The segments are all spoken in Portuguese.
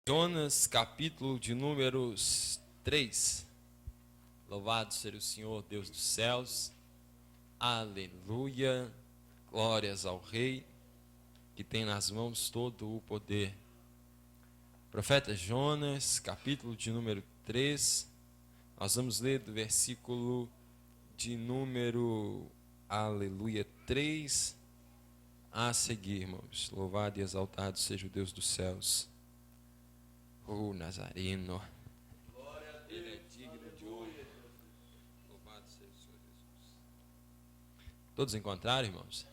Jonas, capítulo de números 3. Louvado seja o Senhor, Deus dos céus. Aleluia. Glórias ao Rei, que tem nas mãos todo o poder. Profeta Jonas, capítulo de número 3. Nós vamos ler do versículo de número, aleluia, 3 a seguir, irmãos. Louvado e exaltado seja o Deus dos céus. O Nazareno. Glória a Deus. Ele é digno de ouro. Louvado seja o Senhor Jesus. Todos encontraram, irmãos?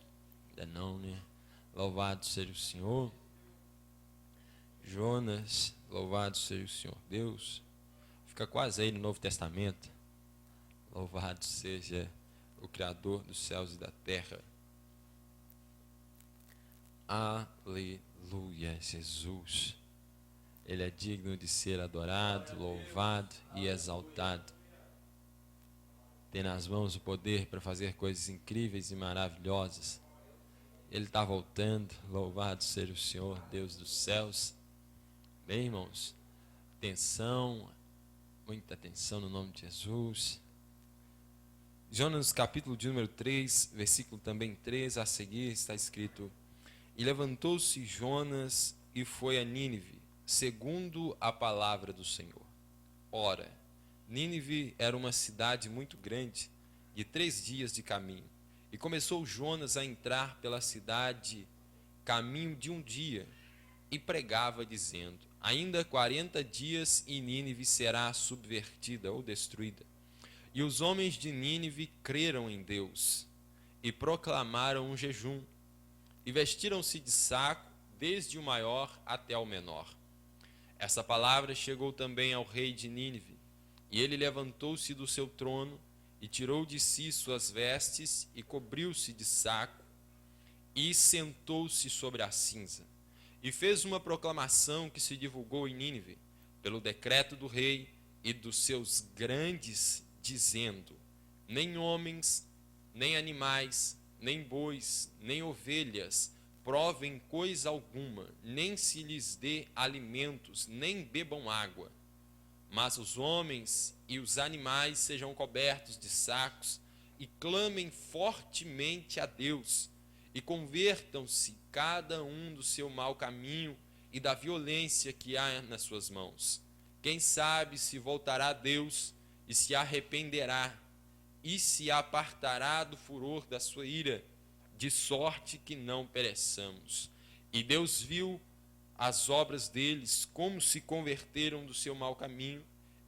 Ainda não, né? Louvado seja o Senhor. Jonas, louvado seja o Senhor Deus. Fica quase aí no Novo Testamento. Louvado seja o Criador dos céus e da terra. Aleluia, Jesus. Ele é digno de ser adorado, louvado e exaltado. Tem nas mãos o poder para fazer coisas incríveis e maravilhosas. Ele está voltando, louvado seja o Senhor, Deus dos céus. Bem, irmãos, atenção, muita atenção no nome de Jesus. Jonas, capítulo de número 3, versículo também 3 a seguir, está escrito: E levantou-se Jonas e foi a Nínive, segundo a palavra do Senhor. Ora, Nínive era uma cidade muito grande, de 3 dias de caminho. E começou Jonas a entrar pela cidade, caminho de 1 dia, e pregava, dizendo: Ainda 40 dias e Nínive será subvertida ou destruída. E os homens de Nínive creram em Deus, e proclamaram um jejum, e vestiram-se de saco, desde o maior até o menor. Essa palavra chegou também ao rei de Nínive, e ele levantou-se do seu trono, e tirou de si suas vestes, e cobriu-se de saco, e sentou-se sobre a cinza, e fez uma proclamação que se divulgou em Nínive, pelo decreto do rei e dos seus grandes, dizendo: Nem homens, nem animais, nem bois, nem ovelhas provem coisa alguma, nem se lhes dê alimentos, nem bebam água. Mas os homens e os animais sejam cobertos de sacos e clamem fortemente a Deus, e convertam-se cada um do seu mau caminho e da violência que há nas suas mãos. Quem sabe se voltará a Deus e se arrependerá, e se apartará do furor da sua ira, de sorte que não pereçamos. E Deus viu as obras deles, como se converteram do seu mau caminho,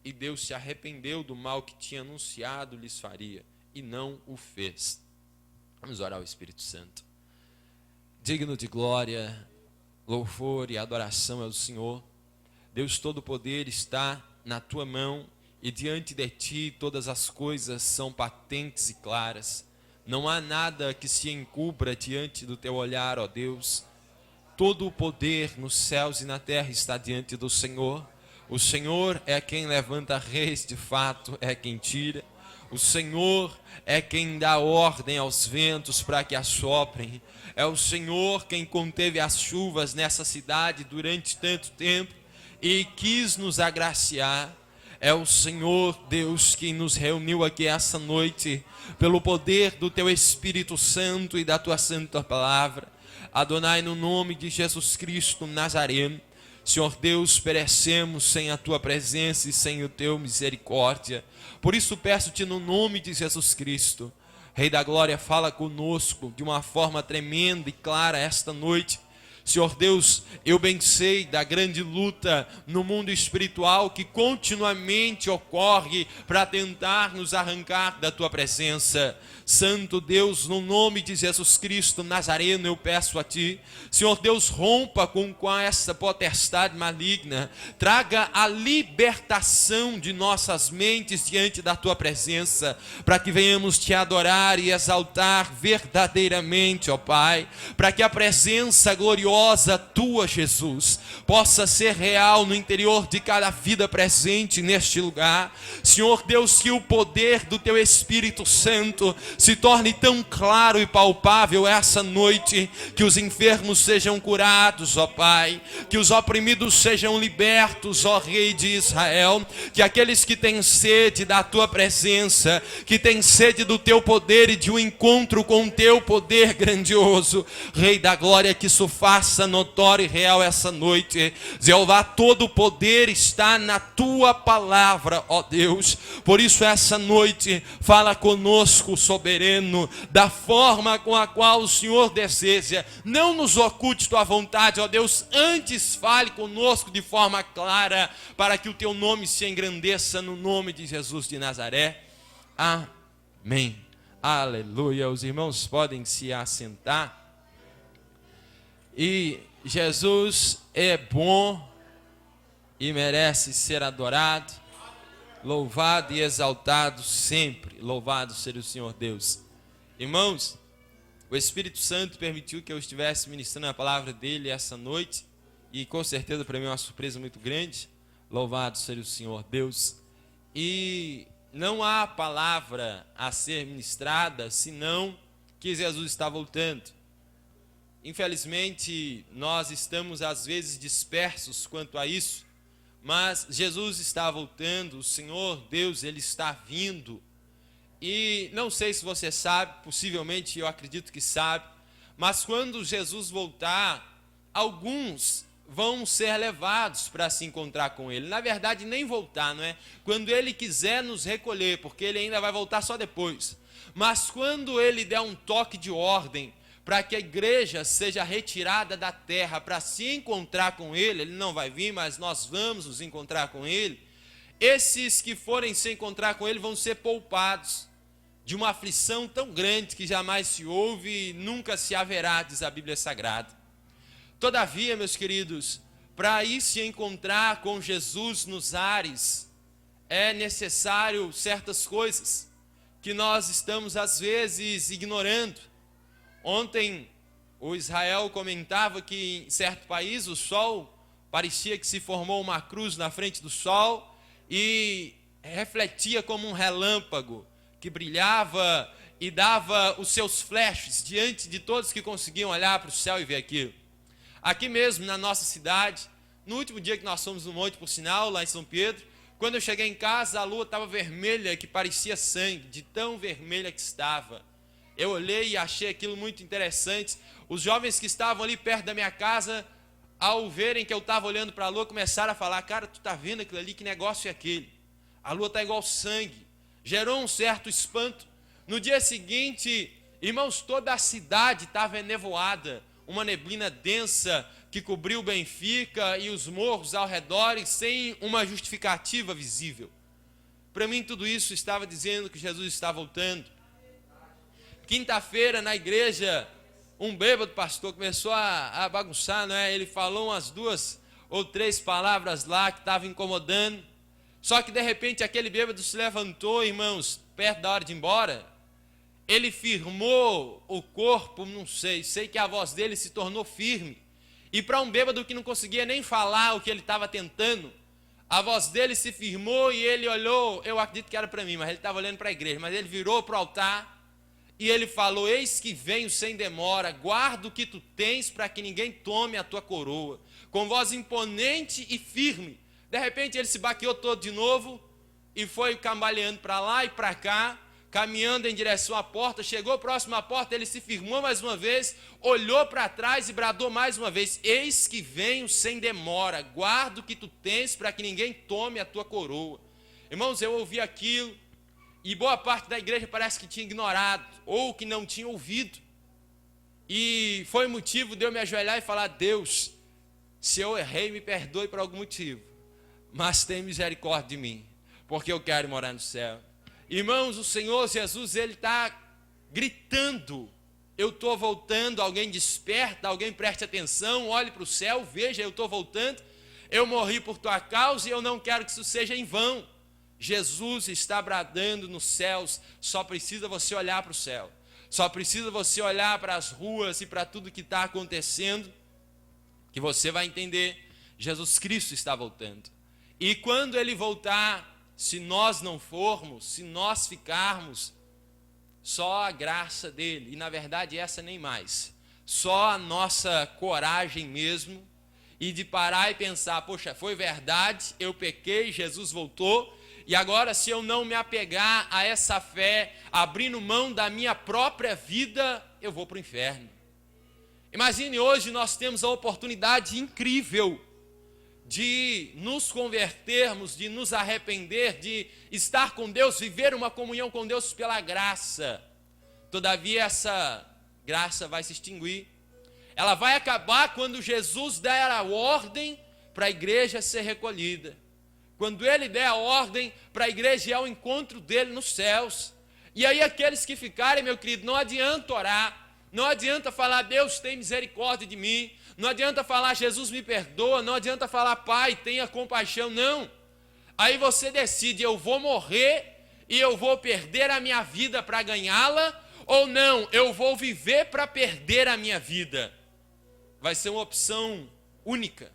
e Deus se arrependeu do mal que tinha anunciado lhes faria, e não o fez. Vamos orar ao Espírito Santo. Digno de glória, louvor e adoração é o Senhor. Deus Todo-Poder está na tua mão, e diante de ti todas as coisas são patentes e claras. Não há nada que se encubra diante do teu olhar, ó Deus. Todo o poder nos céus e na terra está diante do Senhor. O Senhor é quem levanta reis, de fato é quem tira. O Senhor é quem dá ordem aos ventos para que assoprem. É o Senhor quem conteve as chuvas nessa cidade durante tanto tempo e quis nos agraciar. É o Senhor, Deus, que nos reuniu aqui essa noite, pelo poder do Teu Espírito Santo e da Tua Santa Palavra. Adonai, no nome de Jesus Cristo Nazareno. Senhor Deus, perecemos sem a Tua presença e sem o Teu misericórdia. Por isso peço-Te no nome de Jesus Cristo, Rei da Glória, fala conosco de uma forma tremenda e clara esta noite. Senhor Deus, eu bem sei da grande luta no mundo espiritual que continuamente ocorre para tentar nos arrancar da Tua presença. Santo Deus, no nome de Jesus Cristo Nazareno, eu peço a Ti, Senhor Deus, rompa com essa potestade maligna, traga a libertação de nossas mentes diante da Tua presença, para que venhamos Te adorar e exaltar verdadeiramente, ó Pai, para que a presença gloriosa poderosa tua, Jesus, possa ser real no interior de cada vida presente neste lugar. Senhor Deus, que o poder do teu Espírito Santo se torne tão claro e palpável essa noite, que os enfermos sejam curados, ó Pai, que os oprimidos sejam libertos, ó Rei de Israel, que aqueles que têm sede da tua presença, que têm sede do teu poder e de um encontro com o teu poder grandioso, Rei da glória, que isso faça notório e real essa noite. Jeová, todo o poder está na tua palavra, ó Deus. Por isso essa noite fala conosco, soberano, da forma com a qual o Senhor deseja. Não nos oculte tua vontade, ó Deus, antes fale conosco de forma clara, para que o teu nome se engrandeça no nome de Jesus de Nazaré. Amém. Aleluia. Os irmãos podem se assentar. E Jesus é bom e merece ser adorado, louvado e exaltado sempre. Louvado seja o Senhor Deus. Irmãos, o Espírito Santo permitiu que eu estivesse ministrando a palavra dele essa noite, e com certeza para mim é uma surpresa muito grande. Louvado seja o Senhor Deus. E não há palavra a ser ministrada senão que Jesus está voltando. Infelizmente, nós estamos às vezes dispersos quanto a isso, mas Jesus está voltando, o Senhor Deus, Ele está vindo. E não sei se você sabe, possivelmente eu acredito que sabe, mas quando Jesus voltar, alguns vão ser levados para se encontrar com Ele. Na verdade, nem voltar, não é? Quando Ele quiser nos recolher, porque Ele ainda vai voltar só depois. Mas quando Ele der um toque de ordem, para que a igreja seja retirada da terra para se encontrar com Ele, Ele não vai vir, mas nós vamos nos encontrar com Ele. Esses que forem se encontrar com Ele vão ser poupados de uma aflição tão grande que jamais se houve e nunca se haverá, diz a Bíblia Sagrada. Todavia, meus queridos, para ir se encontrar com Jesus nos ares, é necessário certas coisas que nós estamos às vezes ignorando. Ontem o Israel comentava que em certo país o sol parecia que se formou uma cruz na frente do sol e refletia como um relâmpago que brilhava e dava os seus flashes diante de todos que conseguiam olhar para o céu e ver aquilo. Aqui mesmo na nossa cidade, no último dia que nós fomos no monte, por sinal, lá em São Pedro, quando eu cheguei em casa, a lua estava vermelha, que parecia sangue, de tão vermelha que estava. Eu olhei e achei aquilo muito interessante. Os jovens que estavam ali perto da minha casa, ao verem que eu estava olhando para a lua, começaram a falar: cara, tu está vendo aquilo ali? Que negócio é aquele? A lua está igual sangue. Gerou um certo espanto. No dia seguinte, irmãos, toda a cidade estava enevoada. Uma neblina densa que cobriu Benfica e os morros ao redor, sem uma justificativa visível. Para mim, tudo isso estava dizendo que Jesus está voltando. Quinta-feira, na igreja, um bêbado pastor começou a bagunçar, não é? Ele falou umas 2 ou 3 palavras lá que estavam incomodando. Só que, de repente, aquele bêbado se levantou, irmãos, perto da hora de ir embora. Ele firmou o corpo, não sei que a voz dele se tornou firme. E para um bêbado que não conseguia nem falar o que ele estava tentando, a voz dele se firmou e ele olhou, eu acredito que era para mim, mas ele estava olhando para a igreja, mas ele virou para o altar e ele falou: eis que venho sem demora, guarda o que tu tens para que ninguém tome a tua coroa. Com voz imponente e firme. De repente ele se baqueou todo de novo e foi cambaleando para lá e para cá, caminhando em direção à porta. Chegou próximo à porta, ele se firmou mais uma vez, olhou para trás e bradou mais uma vez: eis que venho sem demora, guarda o que tu tens para que ninguém tome a tua coroa. Irmãos, eu ouvi aquilo e boa parte da igreja parece que tinha ignorado ou que não tinha ouvido. E foi motivo de eu me ajoelhar e falar: Deus, se eu errei, me perdoe por algum motivo, mas tem misericórdia de mim, porque eu quero morar no céu. Irmãos, o Senhor Jesus, Ele está gritando: eu estou voltando. Alguém desperta, alguém preste atenção, olhe para o céu, veja, eu estou voltando. Eu morri por tua causa e eu não quero que isso seja em vão. Jesus está bradando nos céus. Só precisa você olhar para o céu, só precisa você olhar para as ruas e para tudo que está acontecendo que você vai entender, Jesus Cristo está voltando. E quando Ele voltar, se nós não formos, se nós ficarmos, só a graça dEle, e na verdade essa nem mais, só a nossa coragem mesmo, e de parar e pensar, poxa, foi verdade, eu pequei, Jesus voltou, e agora se eu não me apegar a essa fé, abrindo mão da minha própria vida, eu vou para o inferno. Imagine, hoje nós temos a oportunidade incrível de nos convertermos, de nos arrepender, de estar com Deus, viver uma comunhão com Deus pela graça. Todavia essa graça vai se extinguir. Ela vai acabar quando Jesus der a ordem para a igreja ser recolhida. Quando Ele der a ordem para a igreja ir ao encontro dEle nos céus. E aí aqueles que ficarem, meu querido, não adianta orar, não adianta falar, Deus tem misericórdia de mim, não adianta falar, Jesus me perdoa, não adianta falar, Pai, tenha compaixão, não. Aí você decide, eu vou morrer e eu vou perder a minha vida para ganhá-la, ou não, eu vou viver para perder a minha vida. Vai ser uma opção única.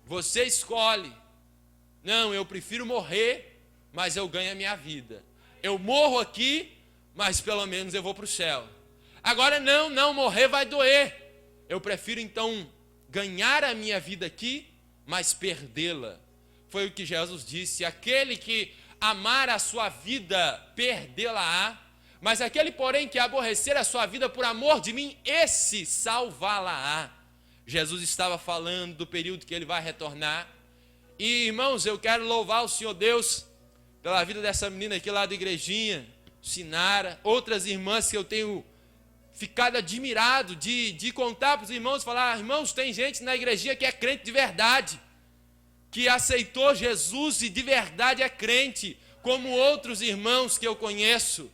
Você escolhe. Não, eu prefiro morrer, mas eu ganho a minha vida. Eu morro aqui, mas pelo menos eu vou para o céu. Agora não, morrer vai doer. Eu prefiro então ganhar a minha vida aqui, mas perdê-la. Foi o que Jesus disse, aquele que amar a sua vida, perdê-la-á. Mas aquele, porém, que aborrecer a sua vida por amor de mim, esse salvá-la-á. Jesus estava falando do período que Ele vai retornar. E, irmãos, eu quero louvar o Senhor Deus pela vida dessa menina aqui lá da igrejinha, Sinara, outras irmãs que eu tenho ficado admirado de contar para os irmãos, falar, irmãos, tem gente na igrejinha que é crente de verdade, que aceitou Jesus e de verdade é crente, como outros irmãos que eu conheço,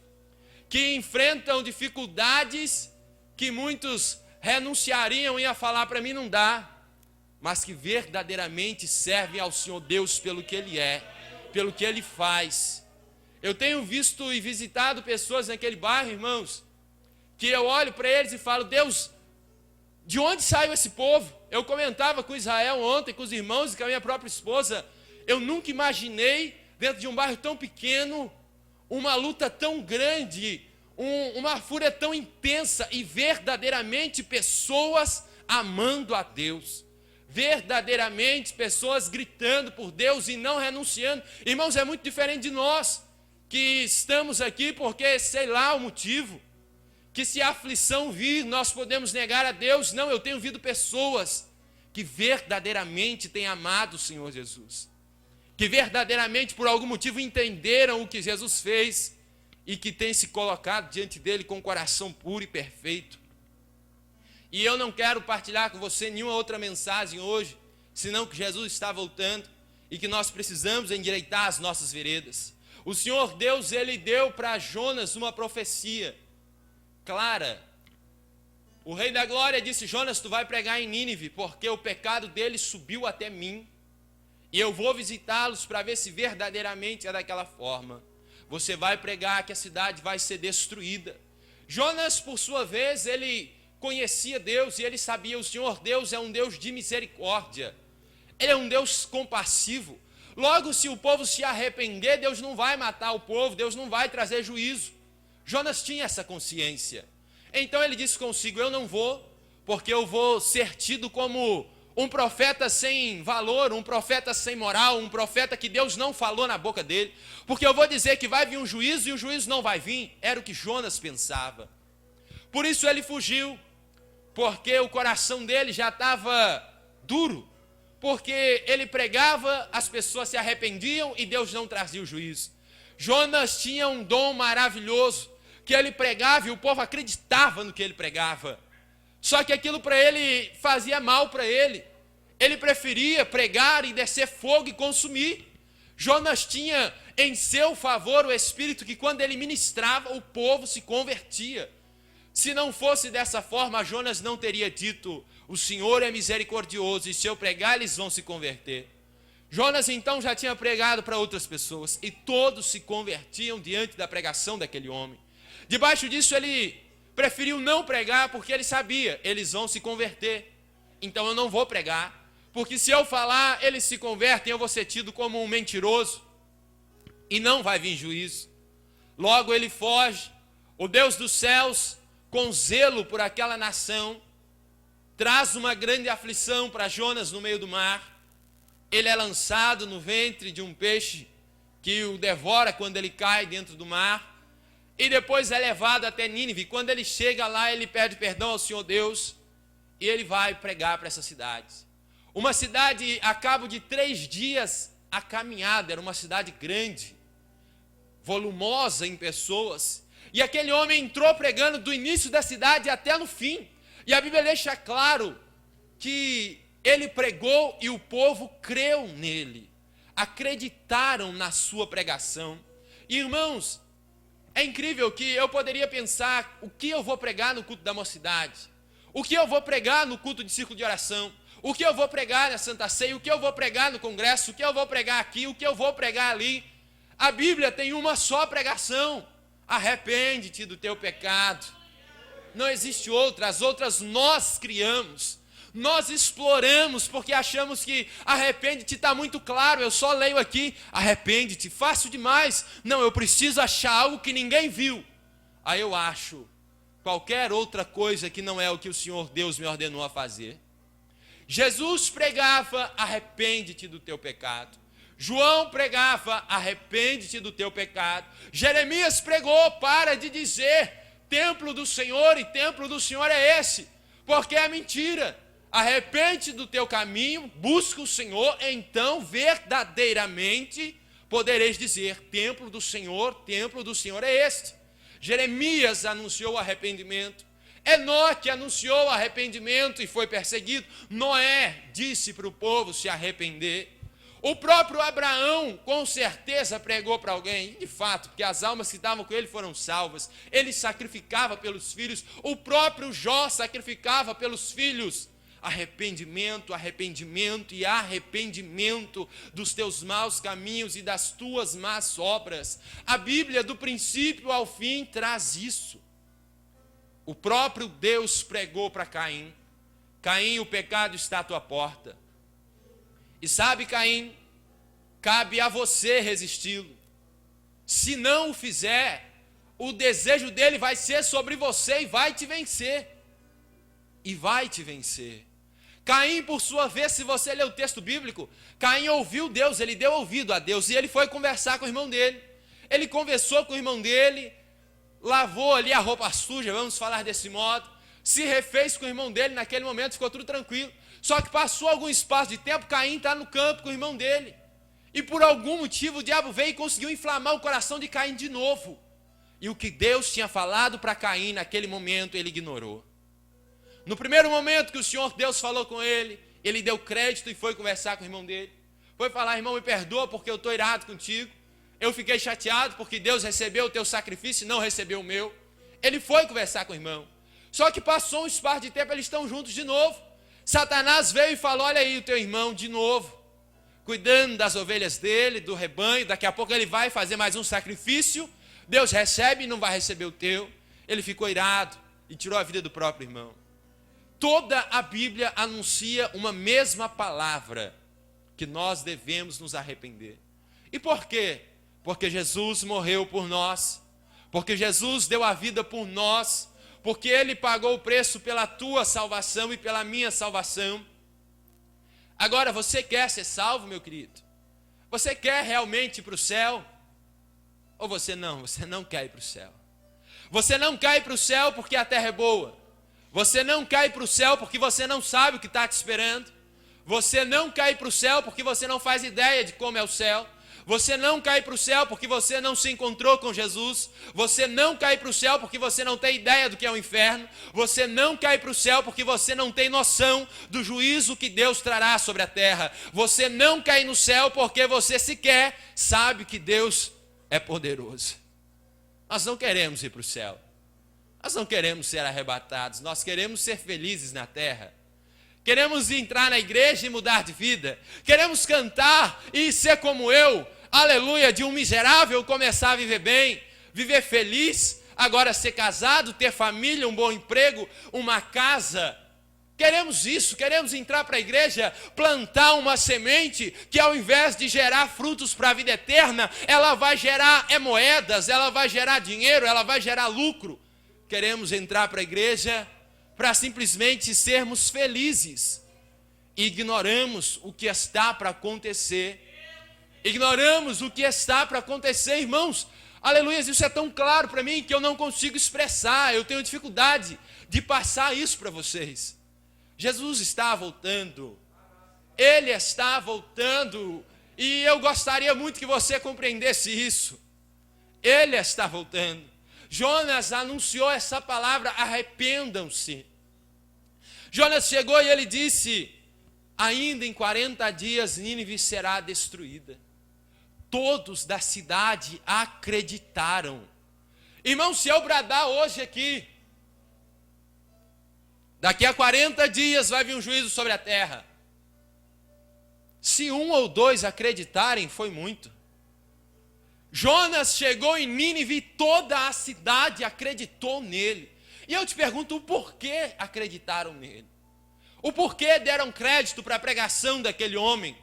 que enfrentam dificuldades que muitos renunciariam e a falar, para mim não dá, mas que verdadeiramente servem ao Senhor Deus pelo que Ele é, pelo que Ele faz. Eu tenho visto e visitado pessoas naquele bairro, irmãos, que eu olho para eles e falo, Deus, de onde saiu esse povo? Eu comentava com Israel ontem, com os irmãos e com a minha própria esposa, eu nunca imaginei, dentro de um bairro tão pequeno, uma luta tão grande, uma fúria tão intensa e verdadeiramente pessoas amando a Deus. Verdadeiramente pessoas gritando por Deus e não renunciando. Irmãos, é muito diferente de nós, que estamos aqui porque sei lá o motivo, que se a aflição vir, nós podemos negar a Deus. Não, eu tenho visto pessoas que verdadeiramente têm amado o Senhor Jesus, que verdadeiramente por algum motivo entenderam o que Jesus fez e que têm se colocado diante dele com o coração puro e perfeito. E eu não quero partilhar com você nenhuma outra mensagem hoje, senão que Jesus está voltando e que nós precisamos endireitar as nossas veredas. O Senhor Deus, Ele deu para Jonas uma profecia clara. O Rei da Glória disse, Jonas, tu vai pregar em Nínive, porque o pecado deles subiu até mim, e eu vou visitá-los para ver se verdadeiramente é daquela forma. Você vai pregar que a cidade vai ser destruída. Jonas, por sua vez, ele conhecia Deus e ele sabia, o Senhor Deus é um Deus de misericórdia. Ele é um Deus compassivo. Logo, se o povo se arrepender, Deus não vai matar o povo, Deus não vai trazer juízo. Jonas tinha essa consciência. Então ele disse consigo, eu não vou, porque eu vou ser tido como um profeta sem valor, um profeta sem moral, um profeta que Deus não falou na boca dele, porque eu vou dizer que vai vir um juízo e o juízo não vai vir. Era o que Jonas pensava. Por isso ele fugiu, porque o coração dele já estava duro, porque ele pregava, as pessoas se arrependiam e Deus não trazia o juízo. Jonas tinha um dom maravilhoso, que ele pregava e o povo acreditava no que ele pregava. Só que aquilo para ele fazia mal para ele. Ele preferia pregar e descer fogo e consumir. Jonas tinha em seu favor o Espírito que quando ele ministrava, o povo se convertia. Se não fosse dessa forma, Jonas não teria dito, o Senhor é misericordioso e se eu pregar, eles vão se converter. Jonas então já tinha pregado para outras pessoas e todos se convertiam diante da pregação daquele homem. Debaixo disso ele preferiu não pregar porque ele sabia, eles vão se converter. então eu não vou pregar, porque se eu falar, eles se convertem, eu vou ser tido como um mentiroso, e não vai vir juízo. Logo ele foge. O Deus dos céus, com zelo por aquela nação, traz uma grande aflição para Jonas no meio do mar. Ele é lançado no ventre de um peixe que o devora quando ele cai dentro do mar. E depois é levado até Nínive. Quando ele chega lá, ele pede perdão ao Senhor Deus. E ele vai pregar para essa cidade. Uma cidade, a cabo de 3 dias, a caminhada. Era uma cidade grande, volumosa em pessoas. E aquele homem entrou pregando do início da cidade até no fim. E a Bíblia deixa claro que ele pregou e o povo creu nele. Acreditaram na sua pregação. Irmãos, é incrível que eu poderia pensar o que eu vou pregar no culto da mocidade, o que eu vou pregar no culto de círculo de oração, o que eu vou pregar na Santa Ceia, o que eu vou pregar no congresso, o que eu vou pregar aqui, o que eu vou pregar ali. A Bíblia tem uma só pregação: arrepende-te do teu pecado. Não existe outra, as outras nós criamos. Nós exploramos porque achamos que arrepende-te está muito claro, eu só leio aqui, arrepende-te, fácil demais. Não, eu preciso achar algo que ninguém viu. Aí eu acho qualquer outra coisa que não é o que o Senhor Deus me ordenou a fazer. Jesus pregava, arrepende-te do teu pecado. João pregava, arrepende-te do teu pecado. Jeremias pregou, para de dizer, templo do Senhor e templo do Senhor é esse, porque é mentira. Arrepende do teu caminho, busca o Senhor, então verdadeiramente podereis dizer, templo do Senhor é este. Jeremias anunciou o arrependimento. Enoque anunciou o arrependimento e foi perseguido. Noé disse para o povo se arrepender. O próprio Abraão, com certeza, pregou para alguém, de fato, porque as almas que estavam com ele foram salvas. Ele sacrificava pelos filhos. O próprio Jó sacrificava pelos filhos. Arrependimento, arrependimento e arrependimento dos teus maus caminhos e das tuas más obras. A Bíblia, do princípio ao fim, traz isso. O próprio Deus pregou para Caim. Caim, o pecado está à tua porta. E sabe, Caim, cabe a você resisti-lo. Se não o fizer, o desejo dele vai ser sobre você e vai te vencer. E vai te vencer. Caim, por sua vez, se você ler o texto bíblico, Caim ouviu Deus, ele deu ouvido a Deus e ele foi conversar com o irmão dele. Ele conversou com o irmão dele, lavou ali a roupa suja, vamos falar desse modo, se refez com o irmão dele, naquele momento ficou tudo tranquilo. Só que passou algum espaço de tempo, Caim está no campo com o irmão dele. E por algum motivo o diabo veio e conseguiu inflamar o coração de Caim de novo. E o que Deus tinha falado para Caim naquele momento, ele ignorou. No primeiro momento que o Senhor Deus falou com ele, ele deu crédito e foi conversar com o irmão dele. Foi falar, irmão, me perdoa porque eu estou irado contigo. Eu fiquei chateado porque Deus recebeu o teu sacrifício e não recebeu o meu. Ele foi conversar com o irmão. Só que passou um espaço de tempo, eles estão juntos de novo. Satanás veio e falou, olha aí o teu irmão de novo, cuidando das ovelhas dele, do rebanho. Daqui a pouco ele vai fazer mais um sacrifício. Deus recebe e não vai receber o teu. Ele ficou irado e tirou a vida do próprio irmão. Toda a Bíblia anuncia uma mesma palavra, que nós devemos nos arrepender. E por quê? Porque Jesus morreu por nós, porque Jesus deu a vida por nós, porque Ele pagou o preço pela tua salvação e pela minha salvação. Agora, você quer ser salvo, meu querido? Você quer realmente ir para o céu? Ou você não quer ir para o céu? Você não quer ir para o céu porque a terra é boa. Você não quer ir para o céu porque você não sabe o que está te esperando. Você não quer ir para o céu porque você não faz ideia de como é o céu. Você não quer ir para o céu porque você não se encontrou com Jesus. Você não quer ir para o céu porque você não tem ideia do que é o inferno. Você não quer ir para o céu porque você não tem noção do juízo que Deus trará sobre a terra. Você não quer ir no céu porque você sequer sabe que Deus é poderoso. Nós não queremos ir para o céu. Nós não queremos ser arrebatados, nós queremos ser felizes na terra. Queremos entrar na igreja e mudar de vida. Queremos cantar e ser como eu, aleluia, de um miserável começar a viver bem, viver feliz, agora ser casado, ter família, um bom emprego, uma casa, Queremos isso, queremos entrar para a igreja, plantar uma semente que ao invés de gerar frutos para a vida eterna, ela vai gerar moedas, ela vai gerar dinheiro, ela vai gerar lucro. Queremos entrar para a igreja para simplesmente sermos felizes. Ignoramos o que está para acontecer. Ignoramos o que está para acontecer, irmãos. Aleluia, isso é tão claro para mim que eu não consigo expressar. Eu tenho dificuldade de passar isso para vocês. Jesus está voltando. Ele está voltando. E eu gostaria muito que você compreendesse isso. Ele está voltando. Jonas anunciou essa palavra, arrependam-se. Jonas chegou e ele disse: ainda em 40 dias Nínive será destruída. Todos da cidade acreditaram. Irmão, se eu bradar hoje aqui, daqui a 40 dias vai vir um juízo sobre a terra. Se 1 ou 2 acreditarem, foi muito. Jonas chegou em Nínive e toda a cidade acreditou nele. E eu te pergunto, o porquê acreditaram nele? O porquê deram crédito para a pregação daquele homem?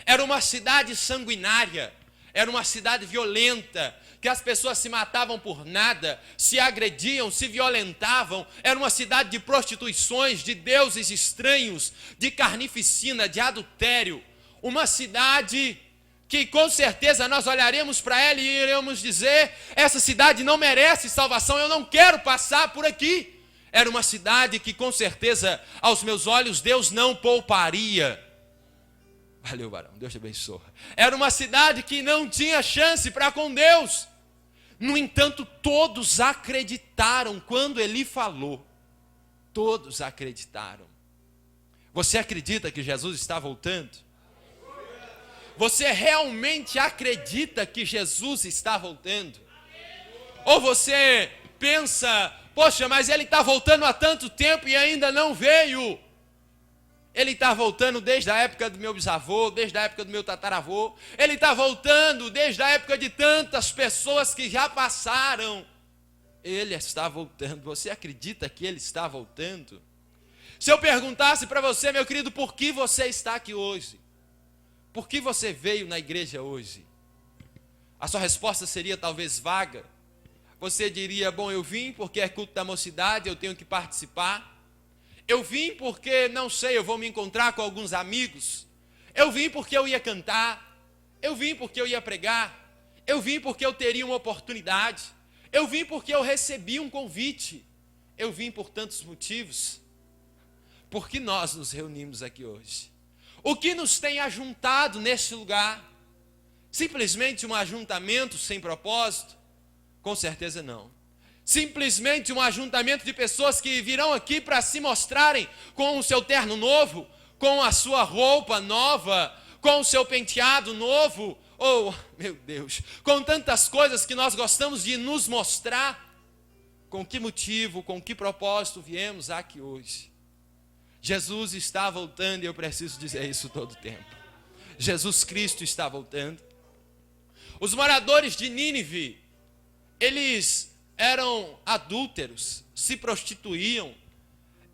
Era uma cidade sanguinária, era uma cidade violenta, que as pessoas se matavam por nada, se agrediam, se violentavam. Era uma cidade de prostituições, de deuses estranhos, de carnificina, de adultério. Uma cidade que com certeza nós olharemos para ela e iremos dizer: essa cidade não merece salvação, eu não quero passar por aqui. Era uma cidade que com certeza aos meus olhos Deus não pouparia. Valeu, varão, Deus te abençoe. Era uma cidade que não tinha chance para com Deus. No entanto, todos acreditaram quando ele falou. Todos acreditaram. Você acredita que Jesus está voltando? Você realmente acredita que Jesus está voltando? Ou você pensa: poxa, mas ele está voltando há tanto tempo e ainda não veio? Ele está voltando desde a época do meu bisavô, desde a época do meu tataravô. Ele está voltando desde a época de tantas pessoas que já passaram. Ele está voltando. Você acredita que ele está voltando? Se eu perguntasse para você, meu querido, por que você está aqui hoje? Por que você veio na igreja hoje? A sua resposta seria talvez vaga. Você diria: bom, eu vim porque é culto da mocidade, eu tenho que participar. Eu vim porque, não sei, eu vou me encontrar com alguns amigos. Eu vim porque eu ia cantar. Eu vim porque eu ia pregar. Eu vim porque eu teria uma oportunidade. Eu vim porque eu recebi um convite. Eu vim por tantos motivos. Por que nós nos reunimos aqui hoje? O que nos tem ajuntado nesse lugar? Simplesmente um ajuntamento sem propósito? Com certeza não. Simplesmente um ajuntamento de pessoas que virão aqui para se mostrarem com o seu terno novo, com a sua roupa nova, com o seu penteado novo, ou, meu Deus, com tantas coisas que nós gostamos de nos mostrar. Com que motivo, com que propósito viemos aqui hoje? Jesus está voltando e eu preciso dizer isso todo o tempo. Jesus Cristo está voltando. Os moradores de Nínive, eles eram adúlteros, se prostituíam,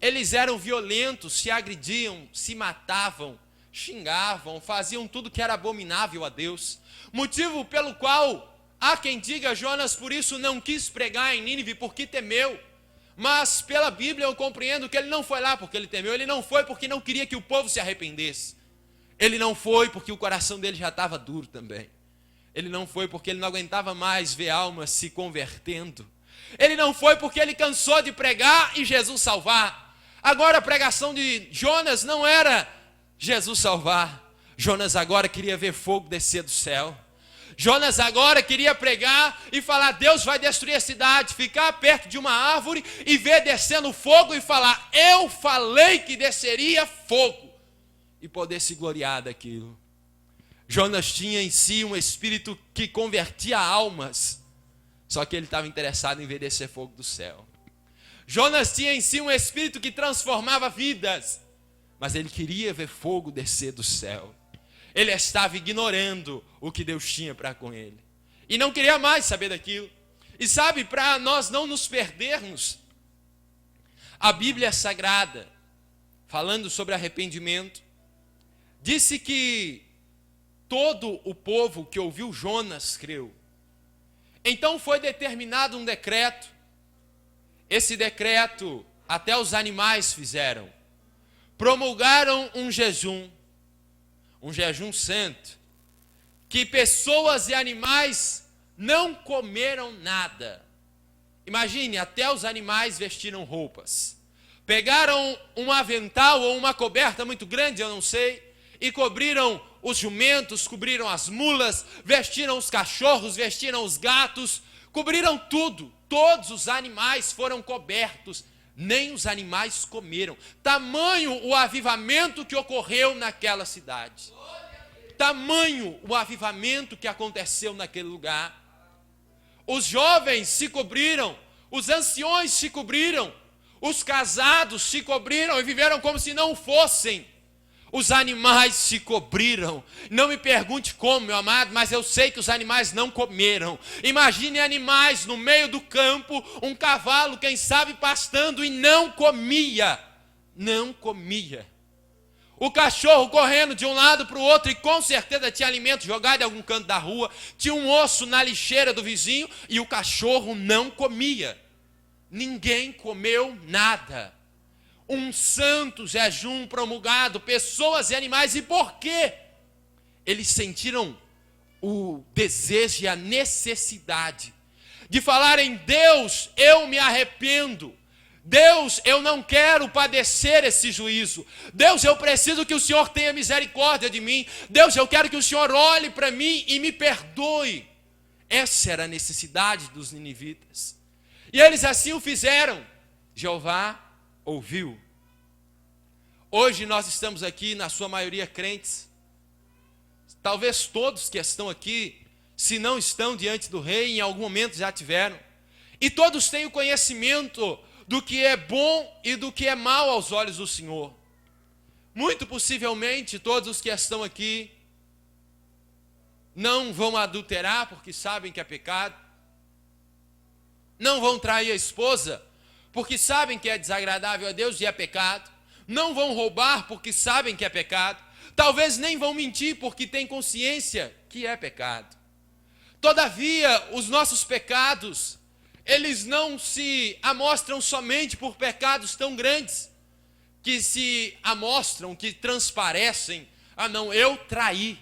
eles eram violentos, se agrediam, se matavam, xingavam, faziam tudo que era abominável a Deus. Motivo pelo qual há quem diga: Jonas por isso não quis pregar em Nínive porque temeu. Mas pela Bíblia eu compreendo que ele não foi lá porque ele temeu, ele não foi porque não queria que o povo se arrependesse. Ele não foi porque o coração dele já estava duro também. Ele não foi porque ele não aguentava mais ver almas se convertendo. Ele não foi porque ele cansou de pregar e Jesus salvar. Agora a pregação de Jonas não era Jesus salvar. Jonas agora queria ver fogo descer do céu. Jonas agora queria pregar e falar: Deus vai destruir a cidade, ficar perto de uma árvore e ver descendo fogo e falar: eu falei que desceria fogo, e poder se gloriar daquilo. Jonas tinha em si um espírito que convertia almas, só que ele estava interessado em ver descer fogo do céu. Jonas tinha em si um espírito que transformava vidas, mas ele queria ver fogo descer do céu. Ele estava ignorando o que Deus tinha para com ele. E não queria mais saber daquilo. E sabe, para nós não nos perdermos, a Bíblia Sagrada falando sobre arrependimento, disse que todo o povo que ouviu Jonas creu. Então foi determinado um decreto. Esse decreto até os animais fizeram. Promulgaram um jejum santo, que pessoas e animais não comeram nada. Imagine, até os animais vestiram roupas. Pegaram um avental ou uma coberta muito grande, eu não sei, e cobriram os jumentos, cobriram as mulas, vestiram os cachorros, vestiram os gatos, cobriram tudo. Todos os animais foram cobertos, nem os animais comeram. Tamanho o avivamento que ocorreu naquela cidade. Tamanho o avivamento que aconteceu naquele lugar. Os jovens se cobriram, os anciões se cobriram, os casados se cobriram e viveram como se não fossem. Os animais se cobriram. Não me pergunte como, meu amado, mas eu sei que os animais não comeram. Imagine animais no meio do campo, um cavalo, quem sabe, pastando e não comia. Não comia. O cachorro correndo de um lado para o outro e com certeza tinha alimento jogado em algum canto da rua. Tinha um osso na lixeira do vizinho e o cachorro não comia. Ninguém comeu nada. Um santo jejum promulgado, pessoas e animais. E por quê? Eles sentiram o desejo e a necessidade de falarem: Deus, eu me arrependo. Deus, eu não quero padecer esse juízo. Deus, eu preciso que o Senhor tenha misericórdia de mim. Deus, eu quero que o Senhor olhe para mim e me perdoe. Essa era a necessidade dos ninivitas. E eles assim o fizeram. Jeová ouviu. Hoje nós estamos aqui, na sua maioria, crentes. Talvez todos que estão aqui, se não estão diante do rei, em algum momento já tiveram. E todos têm o conhecimento do que é bom e do que é mal aos olhos do Senhor. Muito possivelmente, todos os que estão aqui não vão adulterar porque sabem que é pecado. Não vão trair a esposa porque sabem que é desagradável a Deus e é pecado. Não vão roubar porque sabem que é pecado. Talvez nem vão mentir porque têm consciência que é pecado. Todavia, os nossos pecados, eles não se amostram somente por pecados tão grandes, que se amostram, que transparecem. Ah não, eu traí,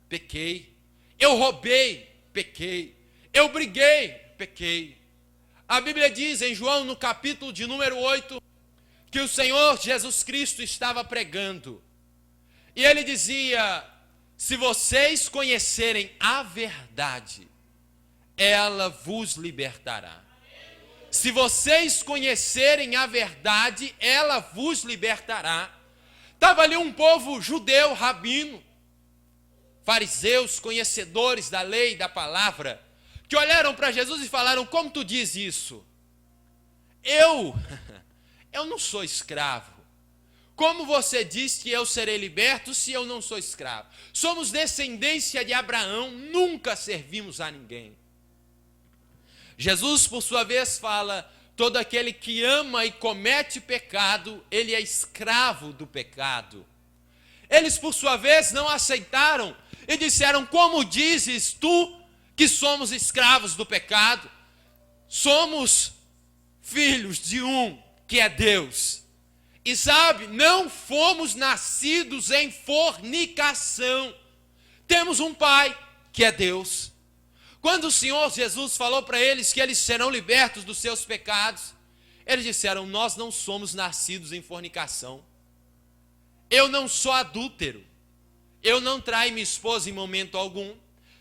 pequei. Eu roubei, pequei. Eu briguei, pequei. A Bíblia diz em João, no capítulo de número 8, que o Senhor Jesus Cristo estava pregando. E ele dizia: se vocês conhecerem a verdade, ela vos libertará. Se vocês conhecerem a verdade, ela vos libertará. Estava ali um povo judeu, rabino, fariseus, conhecedores da lei e da palavra, que olharam para Jesus e falaram: como tu diz isso? Eu não sou escravo. Como você diz que eu serei liberto se eu não sou escravo? Somos descendência de Abraão, nunca servimos a ninguém. Jesus, por sua vez, fala: todo aquele que ama e comete pecado, ele é escravo do pecado. Eles, por sua vez, não aceitaram e disseram: como dizes tu que somos escravos do pecado? Somos filhos de um que é Deus. E sabe, não fomos nascidos em fornicação. Temos um Pai que é Deus. Quando o Senhor Jesus falou para eles que eles serão libertos dos seus pecados, eles disseram: nós não somos nascidos em fornicação. Eu não sou adúltero. Eu não traio minha esposa em momento algum.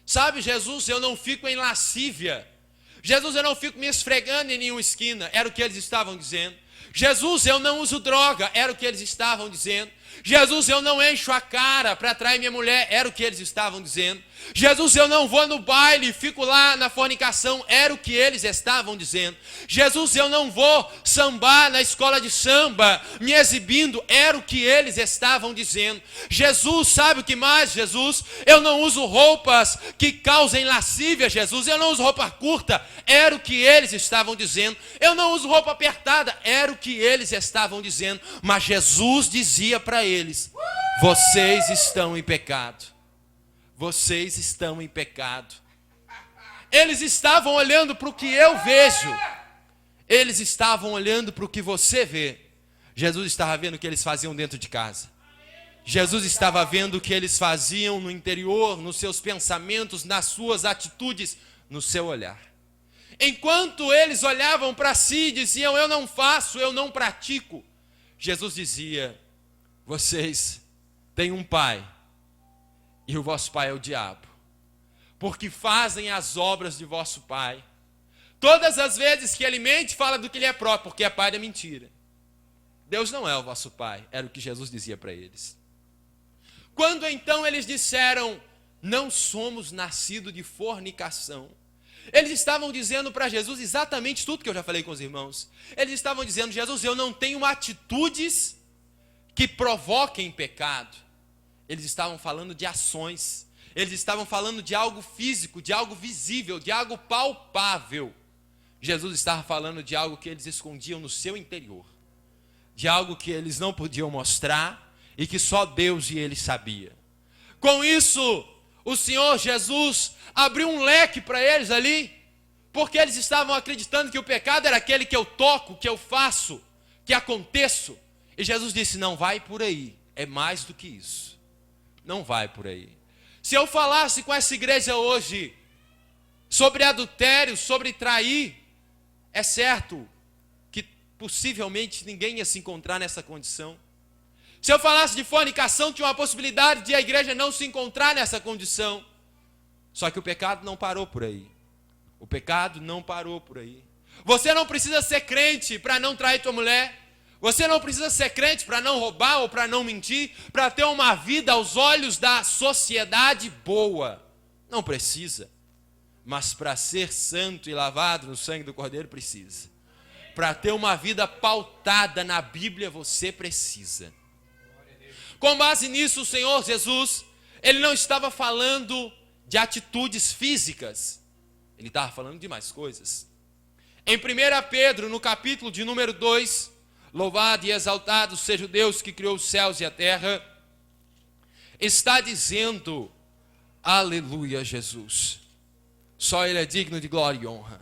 Sabe, Jesus, eu não fico em lascívia. Jesus, eu não fico me esfregando em nenhuma esquina. Era o que eles estavam dizendo. Jesus, eu não uso droga. Era o que eles estavam dizendo. Jesus, eu não encho a cara para atrair minha mulher, era o que eles estavam dizendo. Jesus, eu não vou no baile, fico lá na fornicação, era o que eles estavam dizendo. Jesus, eu não vou sambar na escola de samba, me exibindo, era o que eles estavam dizendo. Jesus, sabe o que mais, Jesus? Eu não uso roupas que causem lascívia, Jesus, eu não uso roupa curta, era o que eles estavam dizendo. Eu não uso roupa apertada, era o que eles estavam dizendo. Mas Jesus dizia para eles: vocês estão em pecado. Vocês estão em pecado. Eles estavam olhando para o que eu vejo. Eles estavam olhando para o que você vê. Jesus estava vendo o que eles faziam dentro de casa. Jesus estava vendo o que eles faziam no interior, nos seus pensamentos, nas suas atitudes, no seu olhar. Enquanto eles olhavam para si e diziam: eu não faço, eu não pratico, Jesus dizia: vocês têm um pai, e o vosso pai é o diabo, porque fazem as obras de vosso pai. Todas as vezes que ele mente, fala do que ele é próprio, porque é pai da mentira. Deus não é o vosso pai, era o que Jesus dizia para eles. Quando então eles disseram: não somos nascidos de fornicação, eles estavam dizendo para Jesus exatamente tudo que eu já falei com os irmãos. Eles estavam dizendo: Jesus, eu não tenho atitudes que provoquem pecado. Eles estavam falando de ações, eles estavam falando de algo físico, de algo visível, de algo palpável. Jesus estava falando de algo que eles escondiam no seu interior, de algo que eles não podiam mostrar e que só Deus e eles sabiam. Com isso, o Senhor Jesus abriu um leque para eles ali, porque eles estavam acreditando que o pecado era aquele que eu toco, que eu faço, que aconteço. E Jesus disse: não vai por aí, é mais do que isso. Não vai por aí. Se eu falasse com essa igreja hoje sobre adultério, sobre trair, é certo que possivelmente ninguém ia se encontrar nessa condição. Se eu falasse de fornicação, tinha uma possibilidade de a igreja não se encontrar nessa condição. Só que o pecado não parou por aí. O pecado não parou por aí. Você não precisa ser crente para não trair tua mulher. Você não precisa ser crente para não roubar ou para não mentir, para ter uma vida aos olhos da sociedade boa. Não precisa. Mas para ser santo e lavado no sangue do Cordeiro, precisa. Para ter uma vida pautada na Bíblia, você precisa. Com base nisso, o Senhor Jesus, ele não estava falando de atitudes físicas. Ele estava falando de mais coisas. Em 1 Pedro, no capítulo de número 2, louvado e exaltado seja o Deus que criou os céus e a terra, está dizendo: aleluia, Jesus. Só Ele é digno de glória e honra.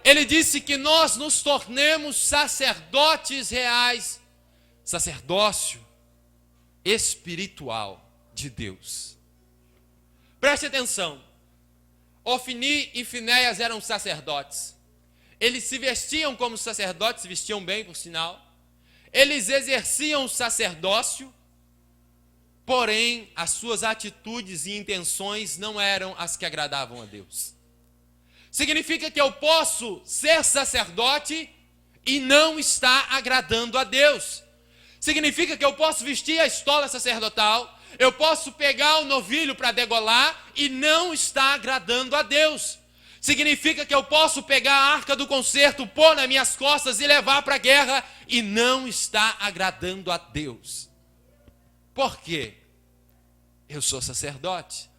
Ele disse que nós nos tornemos sacerdotes reais, sacerdócio espiritual de Deus. Preste atenção. Ofni e Finéias eram sacerdotes. Eles se vestiam como sacerdotes, se vestiam bem, por sinal. Eles exerciam o sacerdócio, porém as suas atitudes e intenções não eram as que agradavam a Deus. Significa que eu posso ser sacerdote e não estar agradando a Deus. Significa que eu posso vestir a estola sacerdotal, eu posso pegar o novilho para degolar e não estar agradando a Deus. Significa que eu posso pegar a arca do concerto, pôr nas minhas costas e levar para a guerra e não estar agradando a Deus. Por quê? Eu sou sacerdote.